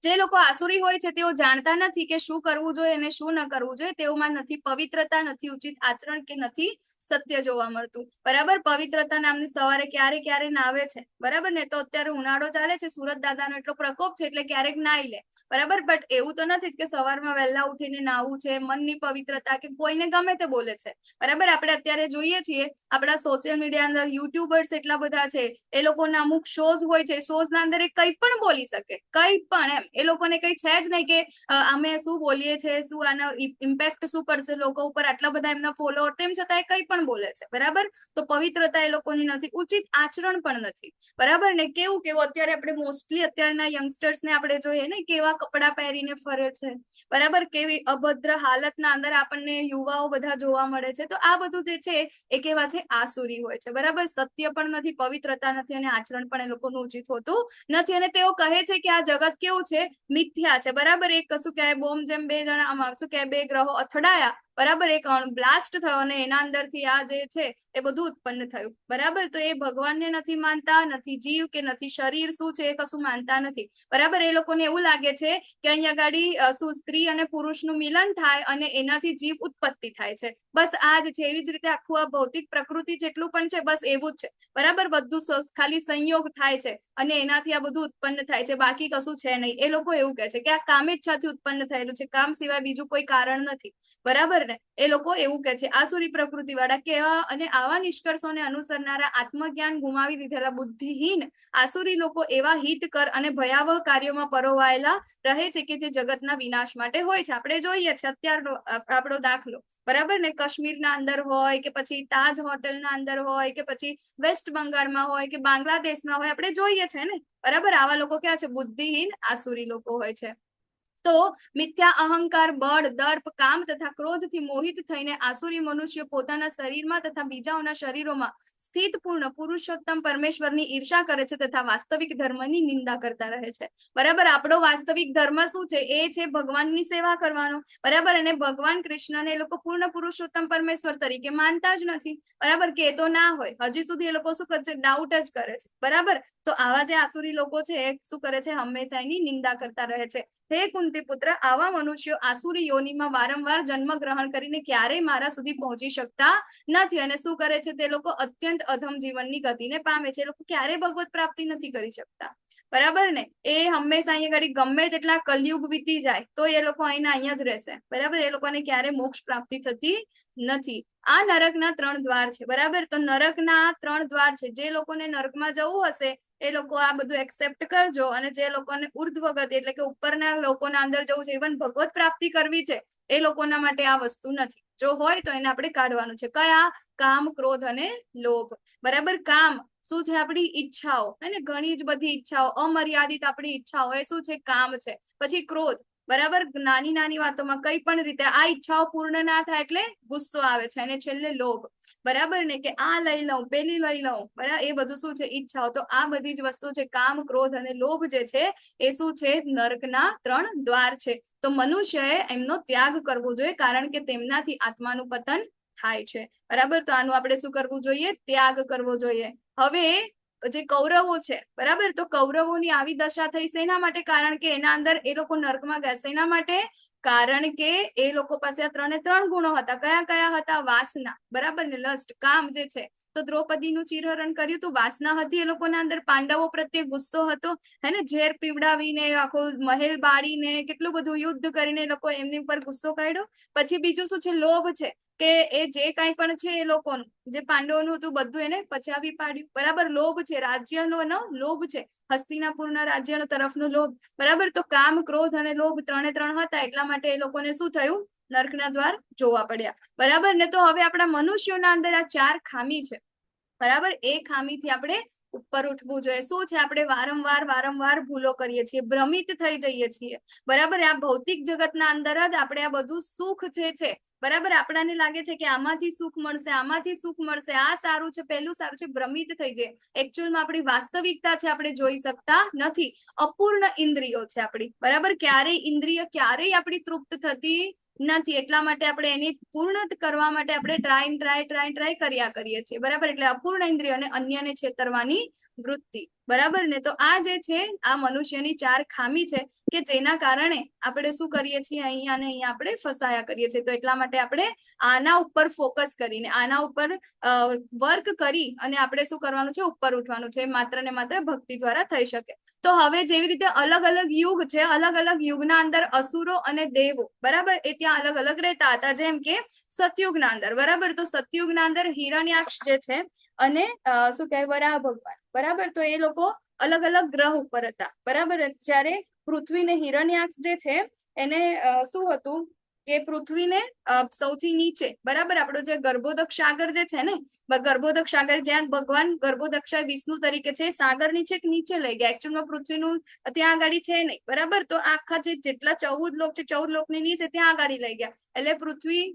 Speaker 2: જે લોકો આસુરી હોય છે તેઓ જાણતા નથી કે શું કરવું જોઈએ અને શું ન કરવું જોઈએ. તેઓમાં નથી પવિત્રતા, નથી ઉચિત આચરણ કે નથી સત્ય જોવા મળતું, બરાબર. પવિત્રતા નામની સવારે ક્યારે ક્યારે નાવે છે, બરાબર ને. તો અત્યારે ઉનાળો ચાલે છે, સુરત દાદાનો એટલો પ્રકોપ છે એટલે ક્યારેક નાઈ લે, બરાબર. બટ એવું તો નથી જ કે સવારમાં વહેલા ઉઠીને નાવું છે, મનની પવિત્રતા કે કોઈને ગમે તે બોલે છે, બરાબર. આપણે અત્યારે જોઈએ છીએ આપણા સોશિયલ મીડિયા અંદર યુટ્યુબર્સ એટલા બધા છે, એ લોકોના અમુક શોઝ હોય છે, શોઝના અંદર એ કંઈ પણ બોલી શકે, કંઈ પણ, એમ એ લોકોને કઈ છે જ નહીં કે અમે શું બોલીએ છીએ, શું આનો ઇમ્પેક્ટ શું પડશે લોકો ઉપર, આટલા બધા એમના ફોલોઅર, તેમ છતાં એ કંઈ પણ બોલે છે, બરાબર. તો પવિત્રતા એ લોકોની નથી, ઉચિત આચરણ પણ નથી, બરાબર ને. કેવું કેવું અત્યારે આપણે મોસ્ટલી અત્યારના યંગસ્ટર્સને આપણે જોઈએ ને કેવા કપડાં પહેરીને ફરે છે, બરાબર, કેવી અભદ્ર હાલતના અંદર આપણને યુવાઓ બધા જોવા મળે છે. તો આ બધું જે છે એ કેવા છે? આસુરી હોય છે, બરાબર. સત્ય પણ નથી, પવિત્રતા નથી અને આચરણ પણ એ લોકોનું ઉચિત હોતું નથી. અને તેઓ કહે છે કે આ જગત કેવું છે? મિથ્યા છે, બરાબર. એક કશું કહેવાય બોમ્બ જેમ બે જણા શું કહેવાય બે ગ્રહો અથડાયા, બરાબર, એક બ્લાસ્ટ થયો અને એના અંદરથી આ જે છે એ બધું ઉત્પન્ન થયું, બરાબર. તો એ ભગવાનને નથી માનતા, નથી જીવ કે નથી શરીર શું છે એ કશું માનતા નથી, બરાબર. એ લોકોને એવું લાગે છે કે અહીંયા ગાડી શું સ્ત્રી અને પુરુષનું મિલન થાય અને એનાથી જીવ ઉત્પત્તિ થાય છે, બસ આ જ છે. એવી જ રીતે આખું આ ભૌતિક પ્રકૃતિ જેટલું પણ છે બસ એવું જ છે, બરાબર. બધું ખાલી સંયોગ થાય છે અને એનાથી આ બધું ઉત્પન્ન થાય છે, બાકી કશું છે નહીં. એ લોકો એવું કહે છે કે આ કામેચ્છાથી ઉત્પન્ન થયેલું છે, કામ સિવાય બીજું કોઈ કારણ નથી, બરાબર. બરાબર ને? એ લોકો એવું કે છે આસુરી પ્રકૃતિ વાળા કેવા અને આવા નિષ્કર્ષોને અનુસરનારા આત્મજ્ઞાન ગુમાવી દીધેલા બુદ્ધિહીન આસુરી લોકો એવા હિતકર અને ભયાવહ કાર્યોમાં પરોવાયેલા રહે છે કે જે જગતના વિનાશ માટે હોય છે. આપણે જોઈએ છે અત્યારનો આપણો દાખલો, બરાબર ને? કાશ્મીરના અંદર હોય કે પછી તાજ હોટલના અંદર હોય કે પછી વેસ્ટ બંગાળમાં હોય કે બાંગ્લાદેશમાં હોય, આપણે જોઈએ છે ને, બરાબર? આવા લોકો ક્યાં છે? બુદ્ધિહીન આસુરી લોકો હોય છે. તો મિથ્યા અહંકાર, બળ, દર્પ, કામ તથા ક્રોધથી મોહિત થઈને આસુરી મનુષ્ય પોતાના શરીરમાં તથા બીજાઓના શરીરોમાં સ્થિત પૂર્ણ પુરુષોત્તમ પરમેશ્વરની ઈર્ષા કરે છે તથા વાસ્તવિક ધર્મની નિંદા કરતા રહે છે. બરાબર? આપણો વાસ્તવિક ધર્મ શું છે? એ છે ભગવાનની સેવા કરવાનો, બરાબર? અને ભગવાન કૃષ્ણને એ લોકો પૂર્ણ પુરુષોત્તમ પરમેશ્વર તરીકે માનતા જ નથી, બરાબર? કે એ તો ના હોય, હજી સુધી એ લોકો શું કરે છે? ડાઉટ જ કરે છે, બરાબર? તો આવા જે આસુરી લોકો છે એ શું કરે છે? હંમેશા એની નિંદા કરતા રહે છે. હે કુંતી પુત્ર, આવા મનુષ્યો આસુરી યોનિમાં વારંવાર જન્મ ગ્રહણ કરીને ક્યારેય મારા સુધી પહોંચી શકતા નથી અને શું કરે છે? તે લોકો અત્યંત અધમ જીવનની ગતિને પામે છે. એ લોકો ક્યારેય ભગવત પ્રાપ્તિ નથી કરી શકતા, બરાબર ને? એ હંમેશા અહીંયા ઘડી ગમે તેટલા કલયુગ વીતી જાય તો એ લોકો અહીંયા જ રહેશે, બરાબર? એ લોકોને ક્યારેય મોક્ષ પ્રાપ્તિ થતી નથી. આ નરકના 3 દ્વાર છે, બરાબર? તો નરકના 3 દ્વાર છે. જે લોકોને નરકમાં જવું હશે એ લોકો આ બધું એક્સેપ્ટ કરજો, અને જે લોકોને ઉર્ધ્વ ગતિ એટલે કે ઉપરના લોકોના અંદર જવું છે, ઇવન ભગવત પ્રાપ્તિ કરવી છે, એ લોકોના માટે આ વસ્તુ નથી. જો હોય તો એને આપણે કાઢવાનું છે. કયા? કામ, ક્રોધ અને લોભ, બરાબર? કામ શું છે? આપણી ઈચ્છાઓ, અને ઘણી જ બધી ઈચ્છાઓ, અમર્યાદિત આપણી ઈચ્છાઓ, એ શું છે? કામ છે. પછી ક્રોધ, બરાબર? નાની નાની વાતોમાં કઈ પણ રીતે આ ઈચ્છાઓ પૂર્ણ ના થાય એટલે ગુસ્સો આવે છે. અને છેલ્લે લોભ, બરાબર ને? કે આ લઈ લઉં, પેલી લઈ લઉં, બરાબર? એ બધું શું છે? ઈચ્છાઓ. તો આ બધી જ વસ્તુ છે. કામ, ક્રોધ અને લોભ જે છે એ શું છે? નરકના 3 દ્વાર છે. તો મનુષ્યએ એમનો ત્યાગ કરવો જોઈએ, કારણ કે તેમનાથી આત્માનું પતન થાય છે, બરાબર? તો આનું આપણે શું કરવું જોઈએ? ત્યાગ કરવો જોઈએ. હવે જે કૌરવો છે, બરાબર? તો કૌરવોની આવી દશા થઈ શેના માટે? કારણ કે એના અંદર એ લોકો નર્કમાં ગયા. શેના માટે? કારણ કે એ લોકો પાસે આ 3 ગુણો હતા. કયા કયા હતા? વાસના, બરાબર ને? લસ્ટ, કામ જે છે. તો દ્રૌપદીનું ચિરહરણ કર્યું તો વાસના હતી એ લોકોના અંદર. પાંડવો પ્રત્યે ગુસ્સો હતો, હે ને? ઝેર પીવડાવીને આખો મહેલ બાળીને કેટલું બધું યુદ્ધ કરીને એ લોકો એમની ઉપર ગુસ્સો કાઢ્યો. પછી બીજું શું છે? લોભ છે, કે એ જે કાંઈ પણ છે એ લોકોનું જે પાંડવોનું હતું બધું એને પચાવી પાડ્યું, બરાબર? લોભ છે, રાજ્યનો લોભ છે, હસ્તિનાપુરના રાજ્યનો તરફનો લોભ, બરાબર? તો કામ, ક્રોધ અને લોભ 3 હતા. એટલા માટે એ લોકોને શું થયું? નર્કના દ્વાર જોવા પડ્યા, બરાબર ને? તો હવે આપણા મનુષ્યોના અંદર આ 4 ખામી છે, બરાબર? એ ખામીથી આપણે ઉપર ઉઠવું જોઈએ. શું છે? આપણે વારંવાર ભૂલો કરીએ છીએ, ભ્રમિત થઈ જઈએ છીએ, બરાબર? આ ભૌતિક જગતના અંદર જ આપણે આ બધું સુખ જે છે, બરાબર? આપણાને લાગે છે કે આમાંથી સુખ મળશે, આમાંથી સુખ મળશે, આ સારું છે, પેલું સારું છે, ભ્રમિત થઈ જાય. એકચ્યુઅલમાં આપણી વાસ્તવિકતા છે આપણે જોઈ શકતા નથી. અપૂર્ણ ઇન્દ્રિયો છે આપણી, બરાબર? ક્યારેય ઇન્દ્રિય ક્યારેય આપણી તૃપ્ત થતી નથી. એટલા માટે આપણે એની પૂર્ણ કરવા માટે આપણે ટ્રાય કર્યા કરીએ છીએ, બરાબર? એટલે અપૂર્ણ ઇન્દ્રિય અને અન્યને છેતરવાની વૃત્તિ, બરાબર ને? તો આ જે છે આ મનુષ્યની 4 ખામી છે કે જેના કારણે આપણે શું કરીએ છીએ? અહીંયા ને અહીંયા આપણે ફસાયા કરીએ છીએ. તો એટલા માટે આપણે આના ઉપર ફોકસ કરીને આના ઉપર વર્ક કરી અને આપણે શું કરવાનું છે? ઉપર ઉઠવાનું છે. માત્ર ને માત્ર ભક્તિ દ્વારા થઈ શકે. તો હવે જેવી રીતે અલગ અલગ યુગ છે, અલગ અલગ યુગના અંદર અસુરો અને દેવો, બરાબર? એ ત્યાં અલગ અલગ રહેતા હતા. જેમ કે સતયુગના અંદર, બરાબર? તો સતયુગના અંદર હિરણ્યાક્ષ જે છે અને શું કહેવાય? વરાહ ભગવાન, બરાબર? તો એ લોકો અલગ અલગ ગ્રહ ઉપર હતા, બરાબર? જ્યારે પૃથ્વી ને હિરણ્યાક્ષ જે છે એને શું હતું કે પૃથ્વીને સૌથી નીચે, બરાબર? આપણો જે ગર્ભોદક સાગર જે છે ને, ગર્ભોદક સાગર જ્યાં ભગવાન ગર્ભોદક્ષાય વિષ્ણુ તરીકે છે, સાગર નીચે લઈ ગયા. એકચ્યુઅલમાં પૃથ્વીનું ત્યાં આગાડી છે નહીં, બરાબર? તો આખા જેટલા 14 લોક છે, 14 લોકની નીચે ત્યાં આગાડી લઈ ગયા. એટલે પૃથ્વી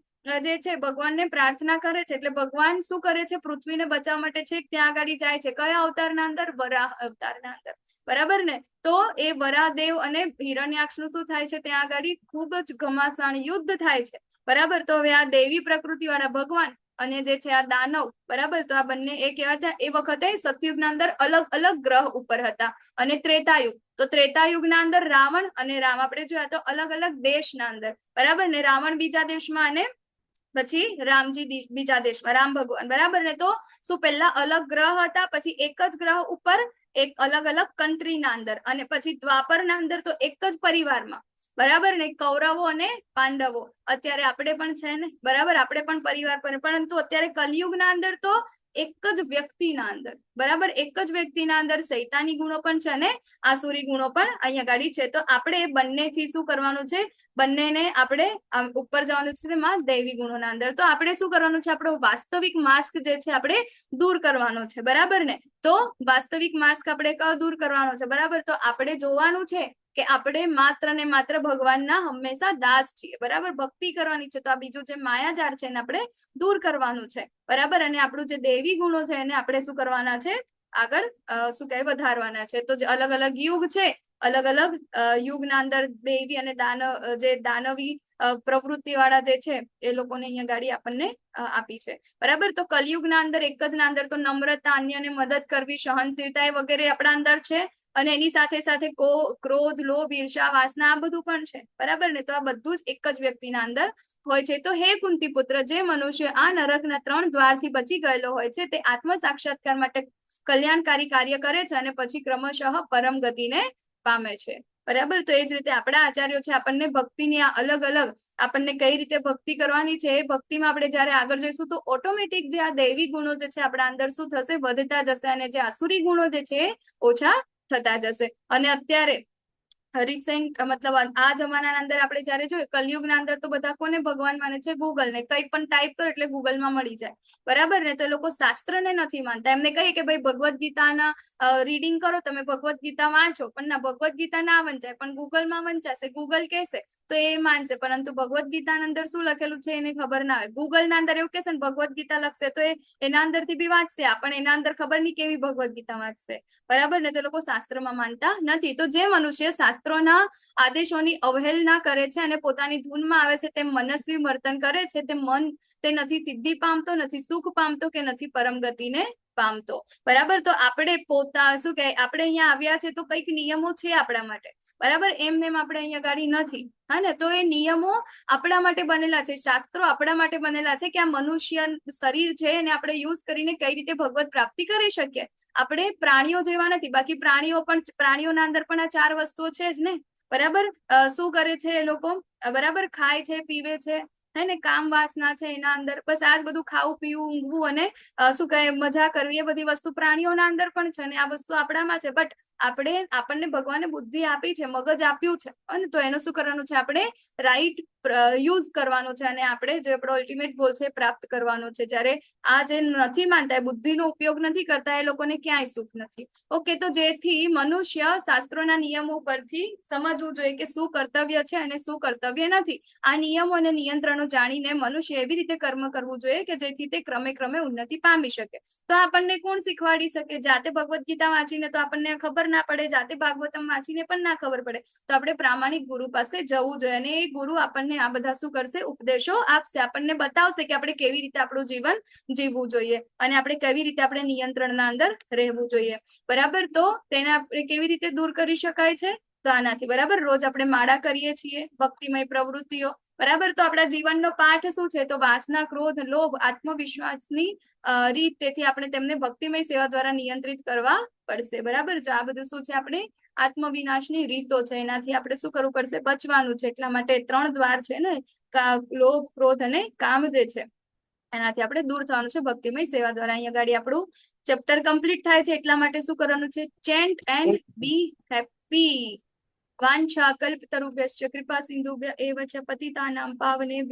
Speaker 2: જે છે ભગવાનને પ્રાર્થના કરે છે, એટલે ભગવાન શું કરે છે? પૃથ્વીને બચાવવા માટે છે ત્યાં આગાડી જાય છે. કયા અવતારના અંદર? વરાહ અવતારના અંદર, બરાબર ને? તો એ વરાહદેવ અને હિરણ્યાક્ષનું શું થાય છે? ત્યાં આગળ ખૂબ જ ઘમાસાણ યુદ્ધ થાય છે, બરાબર? તો હવે આ દેવી પ્રકૃતિ વાળા ભગવાન અને જે છે આ દાનવ, બરાબર? તો આ બંને એ કેવા છે? એ વખતે સતયુગના અંદર અલગ અલગ ગ્રહ ઉપર હતા. અને ત્રેતાયુગ, તો ત્રેતાયુગના અંદર રાવણ અને રામ આપણે જોયા તો અલગ અલગ દેશના અંદર, બરાબર ને? રાવણ બીજા દેશમાં અને પછી રામજી બીજા દેશમાં, રામ ભગવાન, બરાબર ને? તો શું પહેલા અલગ ગ્રહ હતા, પછી એક જ ગ્રહ ઉપર એક અલગ અલગ કન્ટ્રીના અંદર, અને પછી દ્વાપરના અંદર તો એક જ પરિવારમાં, બરાબર ને, કૌરવો અને પાંડવો. અત્યારે આપણે પણ છે ને, બરાબર, આપણે પણ પરિવાર પર, પરંતુ અત્યારે કલયુગના અંદર તો એક જ વ્યક્તિના અંદર, બરાબર, એક જ વ્યક્તિના અંદર શૈતાની ગુણો પણ છે ને આસુરી ગુણો પણ અહીંયા ગાડી છે. તો આપણે બંનેથી શું કરવાનું છે? બંનેને આપણે ઉપર જવાનું છે તેમાં દૈવી ગુણોના અંદર. તો આપણે શું કરવાનું છે? આપણો વાસ્તવિક માસ્ક જે છે આપણે દૂર કરવાનો છે, બરાબર ને. તો વાસ્તવિક માસ્ક આપણે કયો દૂર કરવાનો છે? બરાબર, તો આપણે જોવાનું છે કે આપણે માત્ર ને માત્ર ભગવાનના હંમેશા દાસ છીએ, બરાબર, ભક્તિ કરવાની છે. તો આ બીજું જે માયાજાળ છે એને આપણે દૂર કરવાનું છે, બરાબર. અને આપણું જે દૈવી ગુણો છે એને આપણે શું કરવાના છે? આગળ શું કહેવાય, વધારવાના છે. તો જે અલગ અલગ યુગ છે, અલગ અલગ યુગના અંદર દેવી અને જે દાનવી પ્રવૃત્તિ વાળા જે છે એ લોકોને અહીંયા ગાડી આપણને આપી છે, બરાબર. તો કલયુગના અંદર એક જ ના અંદર તો નમ્રતા, અન્યને મદદ કરવી, સહનશીલતા એ વગેરે આપણા અંદર છે. અને એની સાથે સાથે ક્રોધ, લોભ, ઈર્ષા, વાસના આ બધું પણ છે, બરાબર ને. તો આ બધું જ એક જ વ્યક્તિના અંદર હોય છે. તો હે કુંતી પુત્ર, જે મનુષ્ય આ નરકના 3 દ્વારથી બચી ગયેલો હોય છે તે આત્મ સાક્ષાત્કાર માટે કલ્યાણકારી કાર્ય કરે છે અને પછી ક્રમશઃ પરમ ગતિને પામે છે, બરાબર. તો એ જ રીતે આપણા આચાર્યો છે આપણને ભક્તિની આ અલગ અલગ આપણને કઈ રીતે ભક્તિ કરવાની છે એ ભક્તિમાં આપણે જયારે આગળ જઈશું તો ઓટોમેટિક જે આ દૈવી ગુણો જે છે આપણા અંદર શું થશે? વધતા જશે. અને જે આસુરી ગુણો જે છે ઓછા થતા જશે. અને અત્યારે રિસેન્ટ મતલબ આ જમાનાના અંદર આપણે જયારે જોઈએ કલયુગના અંદર તો બધા કોને ભગવાન માને છે? ગૂગલ ને. કંઈ પણ ટાઈપ કરો એટલે ગૂગલમાં મળી જાય, બરાબર ને. તો એ લોકો શાસ્ત્રને નથી માનતા. એમને કહીએ કે ભાઈ ભગવદ્ ગીતાના રીડિંગ કરો, તમે ભગવદ્ ગીતા વાંચો, પણ ના, ભગવદ્ ગીતા ના વંચાય, પણ ગૂગલમાં વંચાશે. ગૂગલ કહેશે તો એ માનશે, પરંતુ ભગવદ્ ગીતાના અંદર શું લખેલું છે એને ખબર ના હોય. ગૂગલના અંદર એવું કહેશે ને ભગવદ્ ગીતા લખશે તો એના અંદરથી બી વાંચશે, પણ એના અંદર ખબર નહીં કેવી ભગવદ્ ગીતા વાંચશે, બરાબર ને. તો લોકો શાસ્ત્રમાં માનતા નથી. તો જે મનુષ્ય શાસ્ત્રોના આદેશોની અવહેલના કરે છે અને પોતાની ધૂનમાં આવે છે તેમ મનસ્વી વર્તન કરે છે તે નથી સિદ્ધિ પામતો, નથી સુખ પામતો કે નથી પરમ ગતિને પામતો, બરાબર. તો આપણે શું કહે, આપણે અહીંયા આવ્યા છે તો કંઈક નિયમો છે આપણા માટે, બરાબર. એમને આપણે અહીંયા ગાડી નથી, હા ને. તો એ નિયમો આપણા માટે બનેલા છે, શાસ્ત્રો આપણા માટે બનેલા છે કે આ મનુષ્ય શરીર છે એને આપણે યુઝ કરીને કઈ રીતે ભગવત પ્રાપ્તિ કરી શકીએ. આપણે પ્રાણીઓ જેવા નથી. બાકી પ્રાણીઓના અંદર પણ આ 4 વસ્તુઓ છે જ ને, બરાબર. શું કરે છે એ લોકો? બરાબર, ખાય છે, પીવે છે, હે ને, કામ વાસના છે એના અંદર, બસ આ જ બધું, ખાવું, પીવું, ઊંઘવું અને શું કહે, મજા કરવી, એ બધી વસ્તુ પ્રાણીઓના અંદર પણ છે. અને આ વસ્તુ આપણામાં છે. બટ આપણને ભગવાને બુદ્ધિ આપી છે, મગજ આપ્યું છે, અને તો એનું શું કરવાનું છે? આપણે રાઈટ યુઝ કરવાનો છે. અને આપણે જે આપણો અલ્ટિમેટ ગોલ છે પ્રાપ્ત કરવાનો છે. જ્યારે આ જે નથી માનતા, બુદ્ધિનો ઉપયોગ નથી કરતા, એ લોકોને ક્યાંય સુખ નથી. ઓકે, તો જેથી મનુષ્ય શાસ્ત્રોના નિયમો પરથી સમજવું જોઈએ કે શું કર્તવ્ય છે અને શું કર્તવ્ય નથી. આ નિયમો અને નિયંત્રણો જાણીને મનુષ્ય એવી રીતે કર્મ કરવું જોઈએ કે જેથી તે ક્રમે ક્રમે ઉન્નતિ પામી શકે. તો આપણને કોણ શીખવાડી શકે? જાતે ભગવદ્ ગીતા વાંચીને તો આપણને ખબર ના પડે, જાતે ભાગવતમ વાંચીને પણ ના ખબર પડે. તો આપણે પ્રામાણિક ગુરુ પાસે જવું જોઈએ અને એ ગુરુ આપણને આ બધા શું કરશે? ઉપદેશો આપશે, આપણને બતાવશે કે આપણે કેવી રીતે આપણું જીવન જીવવું જોઈએ અને આપણે કેવી રીતે આપણે નિયંત્રણના અંદર રહેવું જોઈએ, બરાબર. તો તેને આપણે કેવી રીતે દૂર કરી શકાય છે? તો આનાથી, બરાબર. રોજ આપણે માળા કરીએ છીએ, ભક્તિમય પ્રવૃત્તિઓ, બરાબર. તો આપણા જીવનનો પાઠ શું છે? તો વાસના, ક્રોધ, લોભ, આત્મવિશ્વાસની રીત. તેથી આપણે તેમને ભક્તિમય સેવા દ્વારા નિયંત્રિત કરવા પડશે, બરાબર. જો આ બધું શું છે? આપણે આત્મવિનાશની રીતો છે, એનાથી આપણે શું કરવું પડશે? બચવાનું છે. એટલા માટે 3 દ્વાર છે ને, લોભ, ક્રોધ અને કામ જે છે એનાથી આપણે દૂર થવાનું છે ભક્તિમય સેવા દ્વારા. અહીંયા ગાડી આપણું ચેપ્ટર કમ્પ્લીટ થાય છે. એટલા માટે શું કરવાનું છે? ચેન્ટ એન્ડ બી હેપી. વાંછા કલ્પતરુભ્યશ્ચ કૃપા સિંધુભ્ય એવ ચ પતિતાનાં પાવનેભ્યો